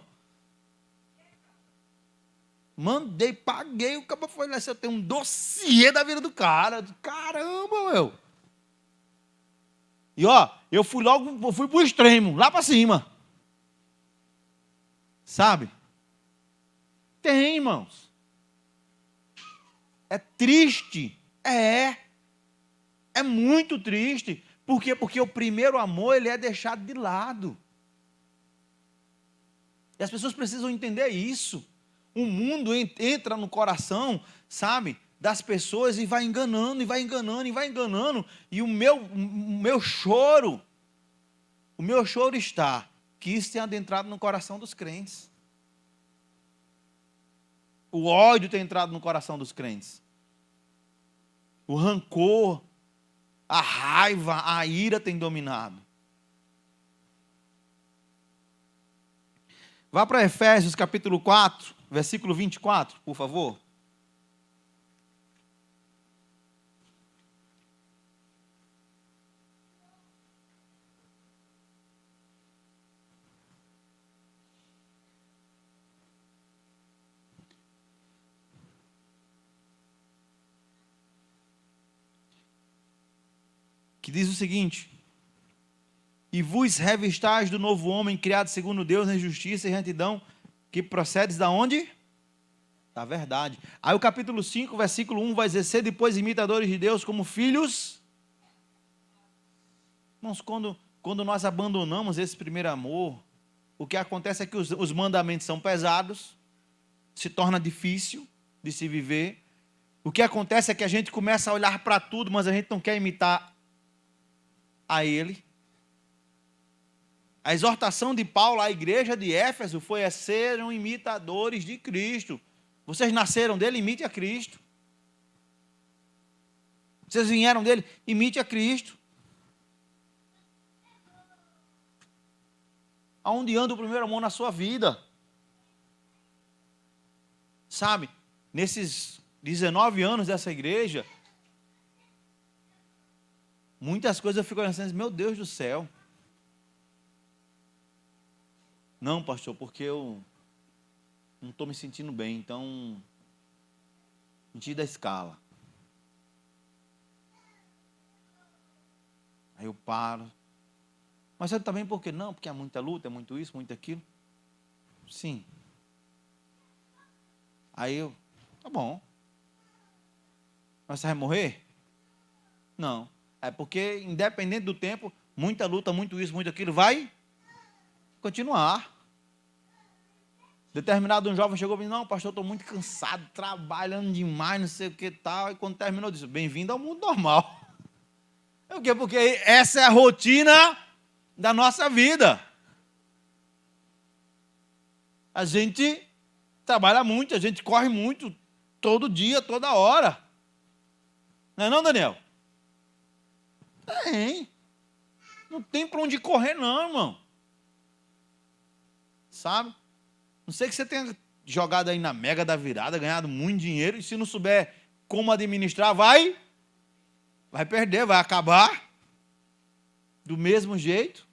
Mandei, paguei, o cara foi lá, eu tenho um dossiê da vida do cara. Caramba, meu. E ó, eu fui para o extremo, lá para cima. Sabe? Tem, irmãos. É triste. É muito triste. Por quê? Porque o primeiro amor, ele é deixado de lado. E as pessoas precisam entender isso. O mundo entra no coração, sabe, das pessoas e vai enganando, e vai enganando, e vai enganando. E o meu choro está que isso tenha adentrado no coração dos crentes. O ódio tem entrado no coração dos crentes. O rancor, a raiva, a ira tem dominado. Vá para Efésios capítulo 4, versículo 24, por favor. Que diz o seguinte: e vos revistais do novo homem, criado segundo Deus em justiça e retidão, que procedes da onde? Da verdade. Aí o capítulo 5, versículo 1 vai dizer: sede depois imitadores de Deus como filhos. Irmãos, quando nós abandonamos esse primeiro amor, o que acontece é que os mandamentos são pesados, se torna difícil de se viver. O que acontece é que a gente começa a olhar para tudo, mas a gente não quer imitar a ele. A exortação de Paulo à igreja de Éfeso foi a serem imitadores de Cristo. Vocês nasceram dele, imite a Cristo. Vocês vieram dele, imite a Cristo. Aonde anda o primeiro amor na sua vida? Sabe, nesses 19 anos dessa igreja, muitas coisas eu fico pensando, meu Deus do céu. Não, pastor, porque eu não estou me sentindo bem, então, mentira da escala. Aí eu paro. Mas você está bem por quê? Não, porque é muita luta, é muito isso, muito aquilo. Sim. Aí eu, tá bom. Mas você vai morrer? Não. É porque, independente do tempo, muita luta, muito isso, muito aquilo, vai continuar. Determinado um jovem chegou e disse, não, pastor, eu estou muito cansado, trabalhando demais, não sei o que tal. E quando terminou, disse, bem-vindo ao mundo normal. É o quê? Porque essa é a rotina da nossa vida. A gente trabalha muito, a gente corre muito, todo dia, toda hora. Não é não, Daniel? Tem. Não tem para onde correr não, irmão. Sabe? Não sei que você tenha jogado aí na mega da virada, ganhado muito dinheiro, e se não souber como administrar, vai perder, vai acabar do mesmo jeito.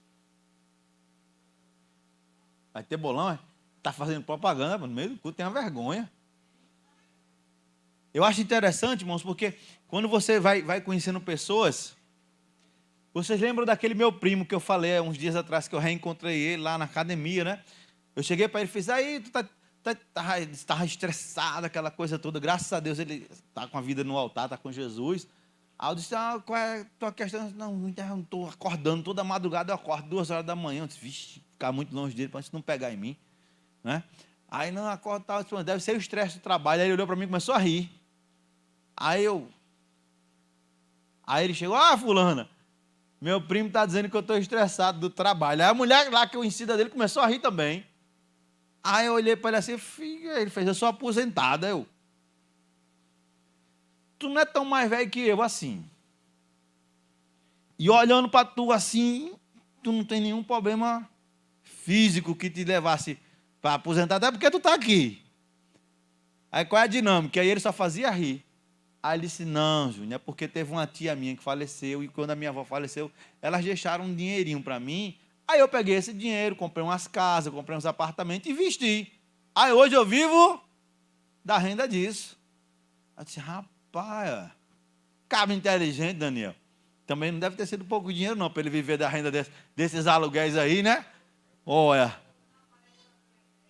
Vai ter bolão, é? Está fazendo propaganda, no meio do culto tem uma vergonha. Eu acho interessante, irmãos, porque quando você vai conhecendo pessoas, vocês lembram daquele meu primo que eu falei uns dias atrás, que eu reencontrei ele lá na academia, né? Eu cheguei para ele e fiz, aí, tu estava estressado, aquela coisa toda. Graças a Deus ele está com a vida no altar, está com Jesus. Aí eu disse, qual é a tua questão? Não estou acordando toda madrugada, eu acordo 2 horas da manhã. Eu disse, vixe, ficar muito longe dele para isso não pegar em mim. Né? Aí não acordo, deve ser o estresse do trabalho. Aí ele olhou para mim e começou a rir. Aí ele chegou, fulana, meu primo está dizendo que eu estou estressado do trabalho. Aí a mulher lá que eu ensino dele começou a rir também. Aí eu olhei para ele assim, filho, ele fez, eu sou aposentada, tu não é tão mais velho que eu assim. E olhando para tu assim, tu não tem nenhum problema físico que te levasse para aposentar, até porque tu está aqui. Aí qual é a dinâmica? Aí ele só fazia rir. Aí ele disse, não, Júnior, é porque teve uma tia minha que faleceu, e quando a minha avó faleceu, elas deixaram um dinheirinho para mim. Aí eu peguei esse dinheiro, comprei umas casas, comprei uns apartamentos e investi. Aí hoje eu vivo da renda disso. Eu disse, rapaz, cabra inteligente, Daniel. Também não deve ter sido pouco dinheiro não, para ele viver da renda desses aluguéis aí, né? Olha,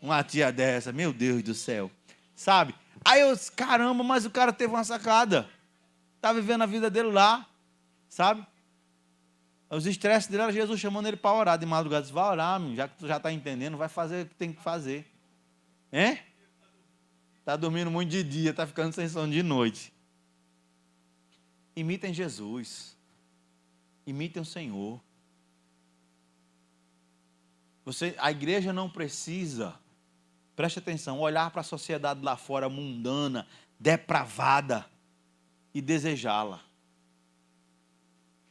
uma tia dessa, meu Deus do céu. Sabe? Aí eu disse, caramba, mas o cara teve uma sacada. Está vivendo a vida dele lá, sabe? Os estresses dele era Jesus chamando ele para orar de madrugada. Disse, vai orar, já que tu já está entendendo, vai fazer o que tem que fazer. Hein? Está dormindo muito de dia, está ficando sem sono de noite. Imitem Jesus. Imitem o Senhor. A igreja não precisa, preste atenção, olhar para a sociedade lá fora mundana, depravada e desejá-la.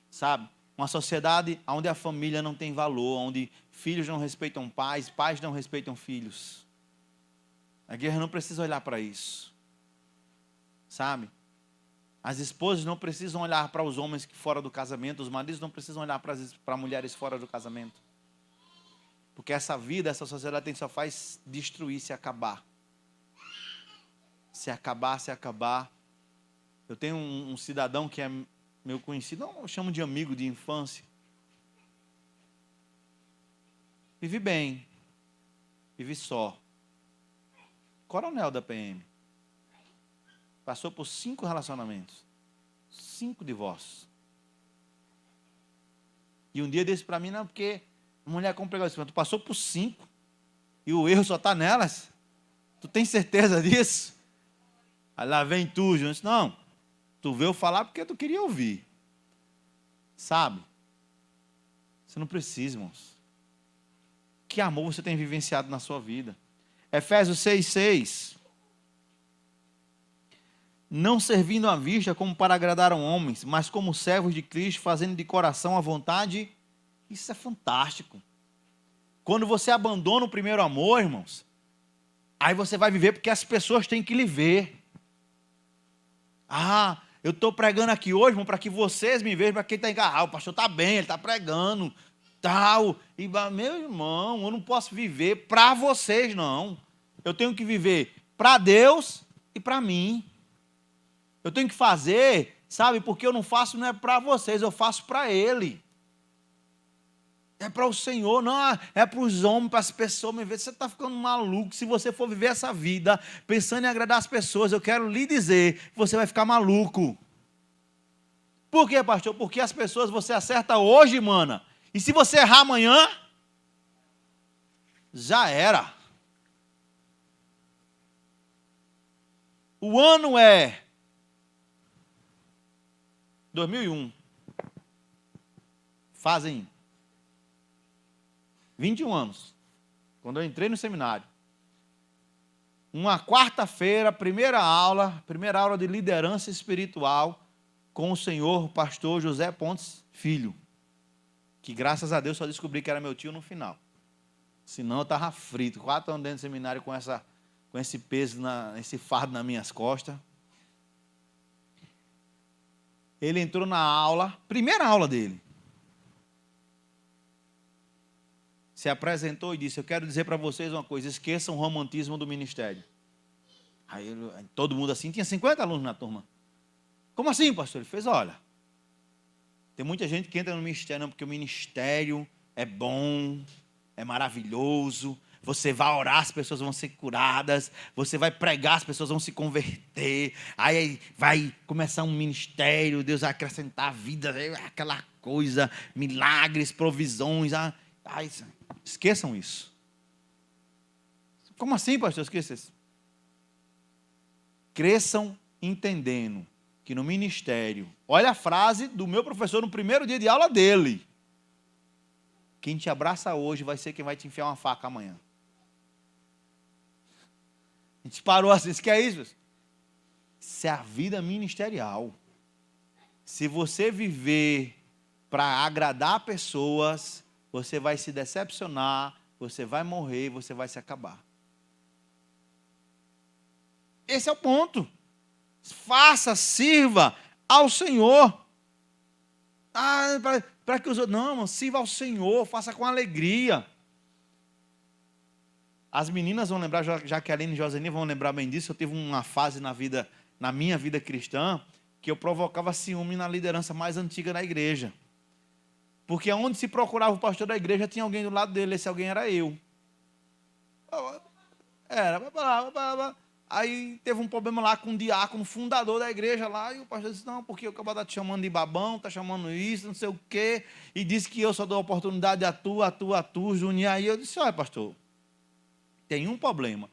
Sabe? Uma sociedade onde a família não tem valor, onde filhos não respeitam pais, pais não respeitam filhos. A igreja não precisa olhar para isso. Sabe? As esposas não precisam olhar para os homens fora do casamento, os maridos não precisam olhar para mulheres fora do casamento. Porque essa vida, essa sociedade só faz destruir, se acabar. Se acabar. Eu tenho um cidadão que é meu conhecido, não, eu chamo de amigo de infância. Vive bem. Vive só. Coronel da PM. Passou por 5 relacionamentos. 5 divórcios. E um dia desse para mim, não, porque a mulher comprou isso, tu passou por 5 e o erro só está nelas. Tu tem certeza disso? Aí lá vem tu, João. Não, tu veio falar porque tu queria ouvir. Sabe? Você não precisa, irmãos. Que amor você tem vivenciado na sua vida? Efésios 6,6. Não servindo à vista como para agradar a homens, mas como servos de Cristo, fazendo de coração a vontade. Isso é fantástico. Quando você abandona o primeiro amor, irmãos, aí você vai viver porque as pessoas têm que lhe ver. Eu estou pregando aqui hoje, irmão, para que vocês me vejam, para quem está em casa. O pastor está bem, ele está pregando, tal. E, meu irmão, eu não posso viver para vocês, não. Eu tenho que viver para Deus e para mim. Eu tenho que fazer, sabe, porque eu não faço, não é para vocês, eu faço para Ele. É para o Senhor, não é para os homens, para as pessoas me ver. Você está ficando maluco. Se você for viver essa vida pensando em agradar as pessoas, eu quero lhe dizer, você vai ficar maluco. Por quê, pastor? Porque as pessoas você acerta hoje, mana. E se você errar amanhã, já era. O ano é 2001. Fazem 21 anos, quando eu entrei no seminário. Uma quarta-feira, primeira aula de liderança espiritual com o senhor pastor José Pontes Filho, que graças a Deus só descobri que era meu tio no final. Senão eu estava frito, 4 anos dentro do seminário com esse peso, esse fardo nas minhas costas. Ele entrou na aula, primeira aula dele. Se apresentou e disse, eu quero dizer para vocês uma coisa, esqueçam o romantismo do ministério. Aí todo mundo assim, tinha 50 alunos na turma. Como assim, pastor? Ele fez, olha, tem muita gente que entra no ministério, não, porque o ministério é bom, é maravilhoso, você vai orar, as pessoas vão ser curadas, você vai pregar, as pessoas vão se converter, aí vai começar um ministério, Deus vai acrescentar a vida, aquela coisa, milagres, provisões, esqueçam isso. Como assim, pastor? Esqueça isso. Cresçam entendendo que no ministério, olha a frase do meu professor no primeiro dia de aula dele. Quem te abraça hoje vai ser quem vai te enfiar uma faca amanhã. A gente parou assim, isso que é isso? Isso é a vida ministerial. Se você viver para agradar pessoas, você vai se decepcionar, você vai morrer, você vai se acabar. Esse é o ponto. Faça, sirva ao Senhor. Para que os outros... Não, sirva ao Senhor, faça com alegria. As meninas vão lembrar, Jaqueline e Joseni vão lembrar bem disso. Eu tive uma fase na minha vida cristã, que eu provocava ciúme na liderança mais antiga da igreja. Porque onde se procurava o pastor da igreja, tinha alguém do lado dele, esse alguém era eu. Aí teve um problema lá com o diácono, fundador da igreja lá, e o pastor disse, não, porque o cabal está te chamando de babão, está chamando isso, não sei o quê, e disse que eu só dou oportunidade a tu, Juninho. Aí eu disse, olha, pastor, tem um problema.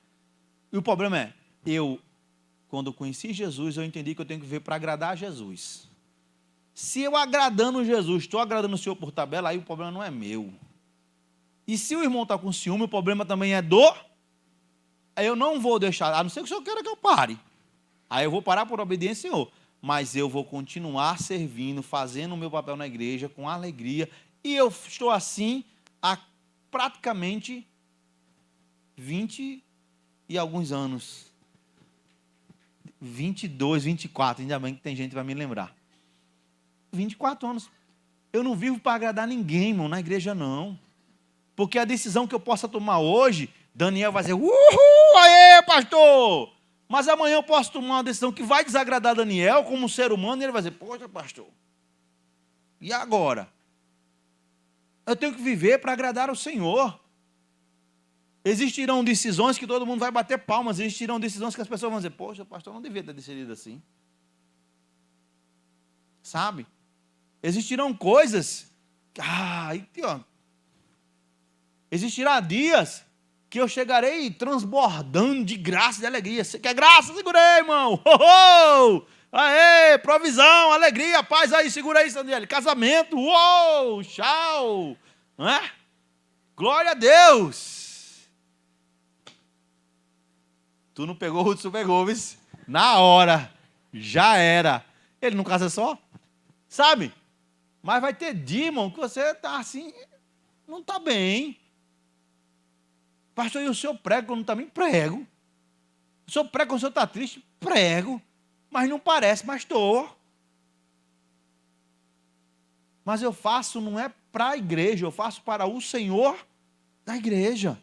E o problema é, quando conheci Jesus, eu entendi que eu tenho que viver para agradar a Jesus. Se eu agradando Jesus, estou agradando o Senhor por tabela, aí o problema não é meu. E se o irmão está com ciúme, o problema também é do... Aí eu não vou deixar, a não ser que o Senhor queira que eu pare. Aí eu vou parar por obediência ao Senhor. Mas eu vou continuar servindo, fazendo o meu papel na igreja com alegria. E eu estou assim há praticamente 20 e alguns anos. 22, 24, ainda bem que tem gente para me lembrar. 24 anos. Eu não vivo para agradar ninguém, irmão, na igreja não. Porque a decisão que eu possa tomar hoje, Daniel vai dizer, uhul, aê, pastor! Mas amanhã eu posso tomar uma decisão que vai desagradar Daniel como ser humano, e ele vai dizer, poxa, pastor, e agora? Eu tenho que viver para agradar ao Senhor. Existirão decisões que todo mundo vai bater palmas, existirão decisões que as pessoas vão dizer, poxa, pastor, não devia ter decidido assim. Sabe? Existirão coisas, existirá dias que eu chegarei transbordando de graça e de alegria. Você quer graça? Segura aí, irmão. Oh, oh! Aê, provisão, alegria, paz aí, segura aí, Sandriele. Casamento, uou, tchau. Não é? Glória a Deus. Tu não pegou, o Hudson pegou, viu? Na hora, já era. Ele não casa só, sabe? Mas vai ter dia, irmão, que você está assim, não está bem. Pastor, e o senhor prega quando está bem? Prego. O senhor prega quando o senhor está triste? Prego. Mas não parece, mas estou. Mas eu faço, não é para a igreja, eu faço para o Senhor da igreja.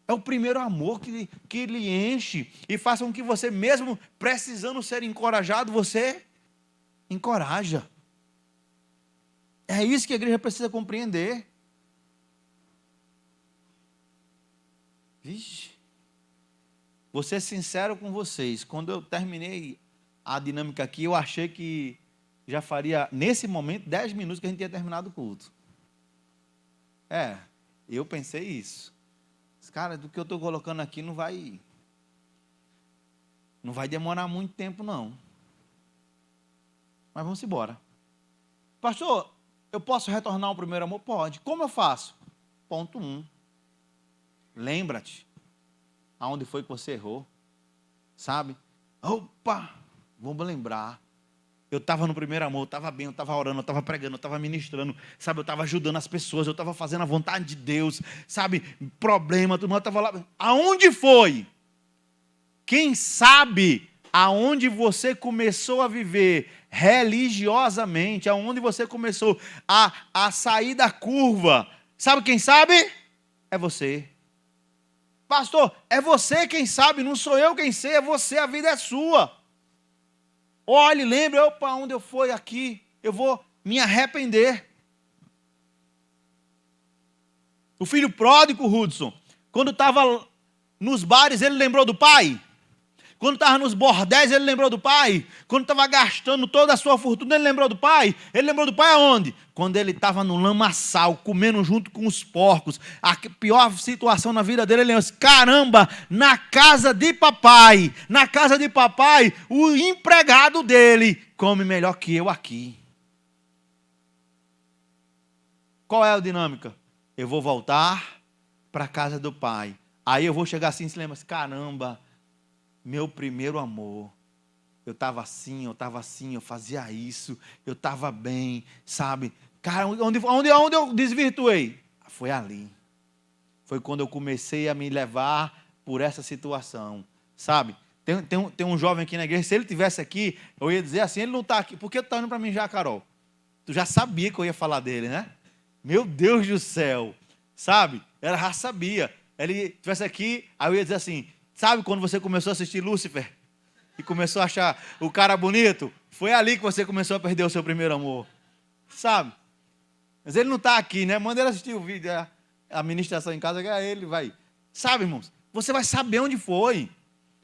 É o primeiro amor que lhe enche e faça com que você, mesmo precisando ser encorajado, você encoraja. É isso que a igreja precisa compreender. Vixe. Vou ser sincero com vocês. Quando eu terminei a dinâmica aqui, eu achei que já faria, nesse momento, 10 minutos que a gente tinha terminado o culto. Eu pensei isso. Cara, do que eu estou colocando aqui não vai demorar muito tempo, não. Mas vamos embora. Pastor, eu posso retornar ao primeiro amor? Pode. Como eu faço? Ponto 1. Lembra-te aonde foi que você errou. Sabe? Opa, vamos lembrar. Eu estava no primeiro amor, eu estava bem, eu estava orando, eu estava pregando, eu estava ministrando, sabe? Eu estava ajudando as pessoas, eu estava fazendo a vontade de Deus, sabe? Problema, todo mundo estava lá. Aonde foi? Quem sabe aonde você começou a viver religiosamente, aonde você começou a sair da curva? Sabe quem sabe? É você. Pastor, é você quem sabe, não sou eu quem sei, é você, a vida é sua. Olhe, lembre, opa, onde eu fui aqui, eu vou me arrepender. O filho pródigo, Hudson, quando estava nos bares, ele lembrou do pai? Quando estava nos bordéis, ele lembrou do pai? Quando estava gastando toda a sua fortuna, ele lembrou do pai? Ele lembrou do pai aonde? Quando ele estava no lamaçal, comendo junto com os porcos. A pior situação na vida dele, ele lembrou assim, caramba, na casa de papai, o empregado dele come melhor que eu aqui. Qual é a dinâmica? Eu vou voltar para a casa do pai. Aí eu vou chegar assim e se lembra assim, caramba, meu primeiro amor, eu estava assim, eu fazia isso, eu estava bem, sabe? Cara, onde eu desvirtuei? Foi ali. Foi quando eu comecei a me levar por essa situação, sabe? Tem um jovem aqui na igreja, se ele estivesse aqui, eu ia dizer assim, ele não está aqui. Por que tu está indo para mim já, Carol? Tu já sabia que eu ia falar dele, né? Meu Deus do céu, sabe? Ela já sabia. Ele estivesse aqui, aí eu ia dizer assim, sabe quando você começou a assistir Lúcifer e começou a achar o cara bonito? Foi ali que você começou a perder o seu primeiro amor, sabe? Mas ele não está aqui, né? Manda ele assistir o vídeo, a ministração em casa, que aí ele vai. Sabe, irmãos? Você vai saber onde foi,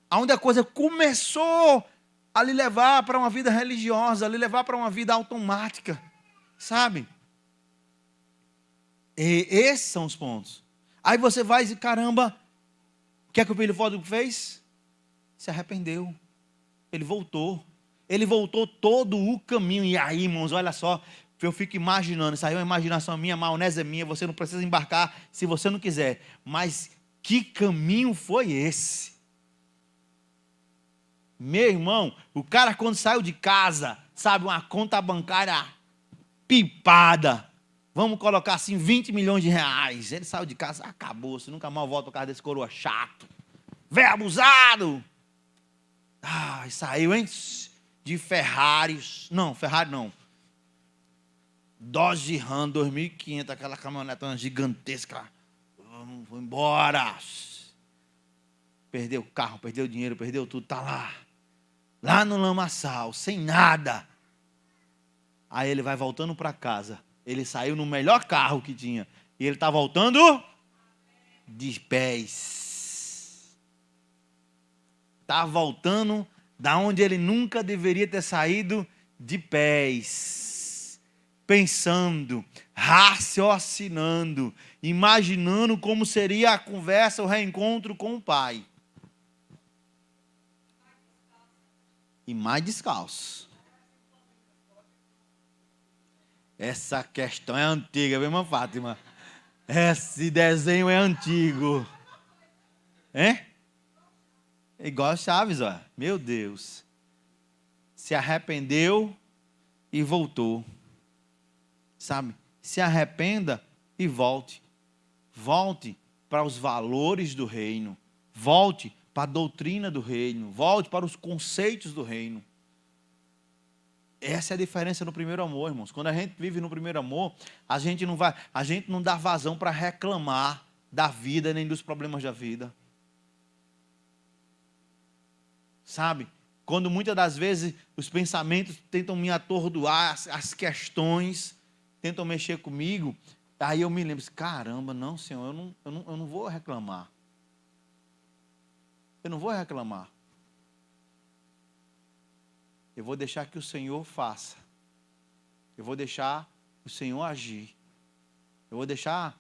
aonde a coisa começou a lhe levar para uma vida religiosa, a lhe levar para uma vida automática, sabe? E esses são os pontos. Aí você vai e diz, caramba, o que é que o filho pródigo fez? Se arrependeu. Ele voltou todo o caminho. E aí, irmãos, olha só, eu fico imaginando, isso aí é uma imaginação minha, a maionese é minha, você não precisa embarcar se você não quiser. Mas que caminho foi esse? Meu irmão, o cara quando saiu de casa, sabe, uma conta bancária pipada, vamos colocar assim 20 milhões de reais. Ele saiu de casa, acabou, você nunca mais volta para casa desse coroa chato. Velho abusado. Saiu, hein? De Ferraris. Não, Ferrari não. Dodge Ram 2500, aquela caminhoneta gigantesca. Vou embora. Perdeu o carro, perdeu o dinheiro, perdeu tudo, tá lá. Lá no lamaçal, sem nada. Aí ele vai voltando para casa. Ele saiu no melhor carro que tinha. E ele está voltando de pés. Está voltando da onde ele nunca deveria ter saído, de pés. Pensando, raciocinando, imaginando como seria a conversa, o reencontro com o pai. E mais descalço. Essa questão é antiga, viu, irmã Fátima? Esse desenho é antigo. É igual Chaves, ó. Meu Deus. Se arrependeu e voltou. Sabe? Se arrependa e volte. Volte para os valores do reino. Volte para a doutrina do reino. Volte para os conceitos do reino. Essa é a diferença no primeiro amor, irmãos. Quando a gente vive no primeiro amor, a gente não dá vazão para reclamar da vida nem dos problemas da vida. Sabe? Quando muitas das vezes os pensamentos tentam me atordoar, as questões tentam mexer comigo, aí eu me lembro, caramba, não, Senhor, eu não vou reclamar. Eu não vou reclamar. Eu vou deixar que o Senhor faça. Eu vou deixar o Senhor agir. Eu vou deixar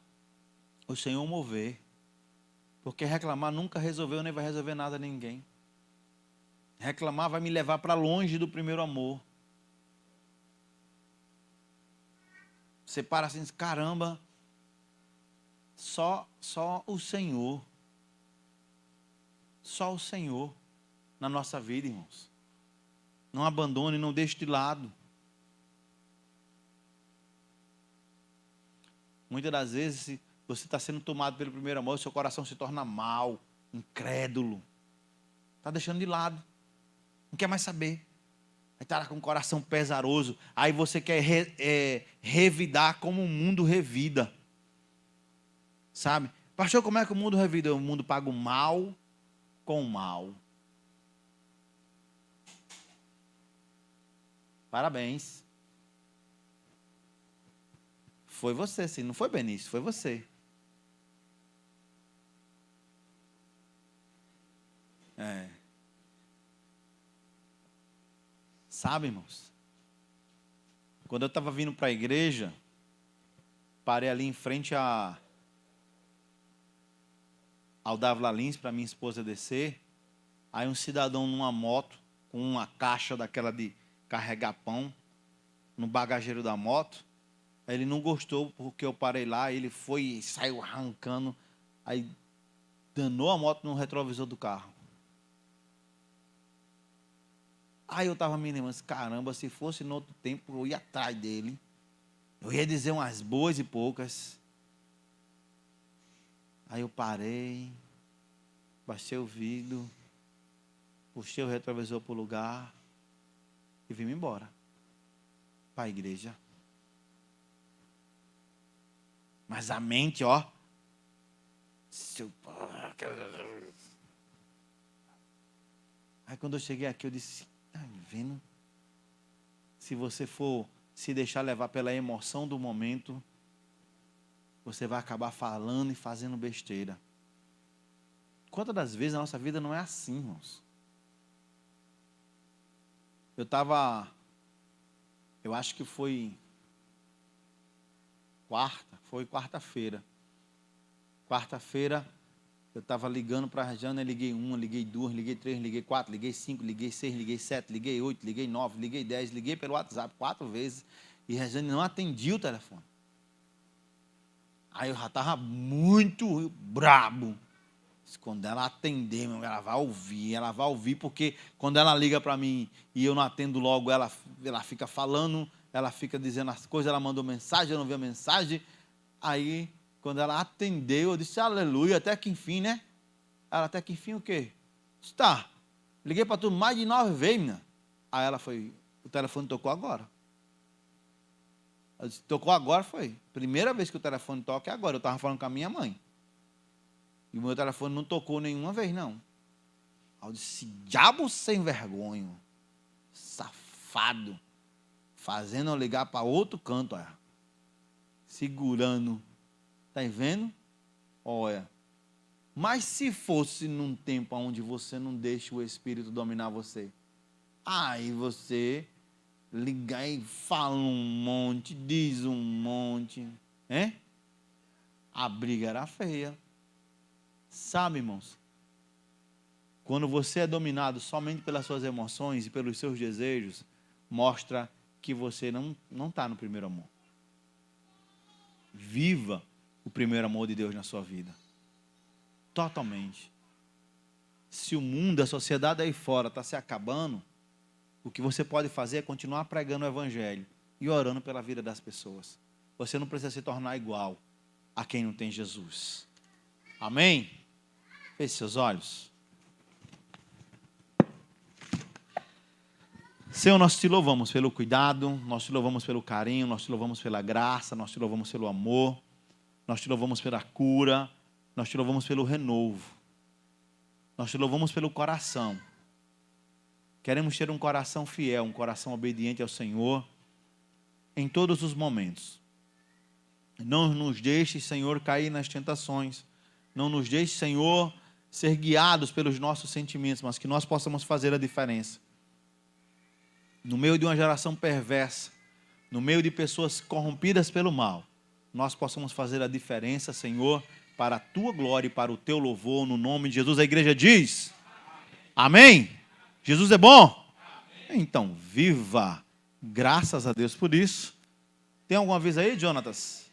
o Senhor mover. Porque reclamar nunca resolveu, nem vai resolver nada a ninguém. Reclamar vai me levar para longe do primeiro amor. Você para assim, caramba, só o Senhor. Só o Senhor na nossa vida, irmãos. Não abandone, não deixe de lado. Muitas das vezes, se você está sendo tomado pelo primeiro amor, seu coração se torna mau, incrédulo. Está deixando de lado. Não quer mais saber. Aí está lá com o coração pesaroso. Aí você quer revidar como o mundo revida. Sabe? Pastor, como é que o mundo revida? O mundo paga o mal com o mal. Parabéns. Foi você, sim. Não foi Benício, foi você. Sabe, irmãos? Quando eu estava vindo para a igreja, parei ali em frente ao Dávila Lins para minha esposa descer. Aí um cidadão numa moto, com uma caixa daquela de carregar pão, no bagageiro da moto. Aí ele não gostou porque eu parei lá, ele foi e saiu arrancando, aí danou a moto no retrovisor do carro. Aí eu estava me lembrando, caramba, se fosse no outro tempo, eu ia atrás dele. Eu ia dizer umas boas e poucas. Aí eu parei, baixei o vidro, puxei o retrovisor para o lugar e vim embora para a igreja. Mas a mente, ó. Aí quando eu cheguei aqui, eu disse, tá vendo? Se você for se deixar levar pela emoção do momento, você vai acabar falando e fazendo besteira. Quantas das vezes a nossa vida não é assim, irmãos? Eu acho que foi quarta-feira. Quarta-feira, eu estava ligando para a Rejane, liguei 1, liguei 2, liguei 3, liguei 4, liguei 5, liguei 6, liguei 7, liguei 8, liguei 9, liguei 10, liguei pelo WhatsApp 4 vezes, e a Rejane não atendia o telefone. Aí eu já estava muito brabo. Quando ela atender, ela vai ouvir, porque quando ela liga para mim e eu não atendo logo, ela fica falando, ela fica dizendo as coisas, ela mandou mensagem, eu não vi a mensagem. Aí, quando ela atendeu, eu disse, aleluia, até que enfim, né? Ela, até que enfim o quê? Tá, liguei para tu mais de 9 vezes, menina. Aí ela foi, o telefone tocou agora. Eu disse, tocou agora, foi. Primeira vez que o telefone toca é agora. Eu estava falando com a minha mãe. E o meu telefone não tocou nenhuma vez, não. Aí eu disse, diabo sem vergonha, safado, fazendo eu ligar para outro canto, olha. Segurando. Está vendo? Olha. Mas se fosse num tempo onde você não deixa o Espírito dominar você, aí você liga e fala um monte, diz um monte, hein? A briga era feia. Sabe, irmãos, quando você é dominado somente pelas suas emoções e pelos seus desejos, mostra que você não está no primeiro amor. Viva o primeiro amor de Deus na sua vida. Totalmente. Se o mundo, a sociedade aí fora está se acabando, o que você pode fazer é continuar pregando o evangelho e orando pela vida das pessoas. Você não precisa se tornar igual a quem não tem Jesus. Amém? Feche seus olhos. Senhor, nós te louvamos pelo cuidado, nós te louvamos pelo carinho, nós te louvamos pela graça, nós te louvamos pelo amor, nós te louvamos pela cura, nós te louvamos pelo renovo, nós te louvamos pelo coração. Queremos ter um coração fiel, um coração obediente ao Senhor em todos os momentos. Não nos deixe, Senhor, cair nas tentações. Não nos deixe, Senhor, ser guiados pelos nossos sentimentos, mas que nós possamos fazer a diferença. No meio de uma geração perversa, no meio de pessoas corrompidas pelo mal, nós possamos fazer a diferença, Senhor, para a Tua glória e para o Teu louvor, no nome de Jesus. A igreja diz: amém? Jesus é bom? Amém. Então, viva! Graças a Deus por isso. Tem alguma vez aí, Jonatas?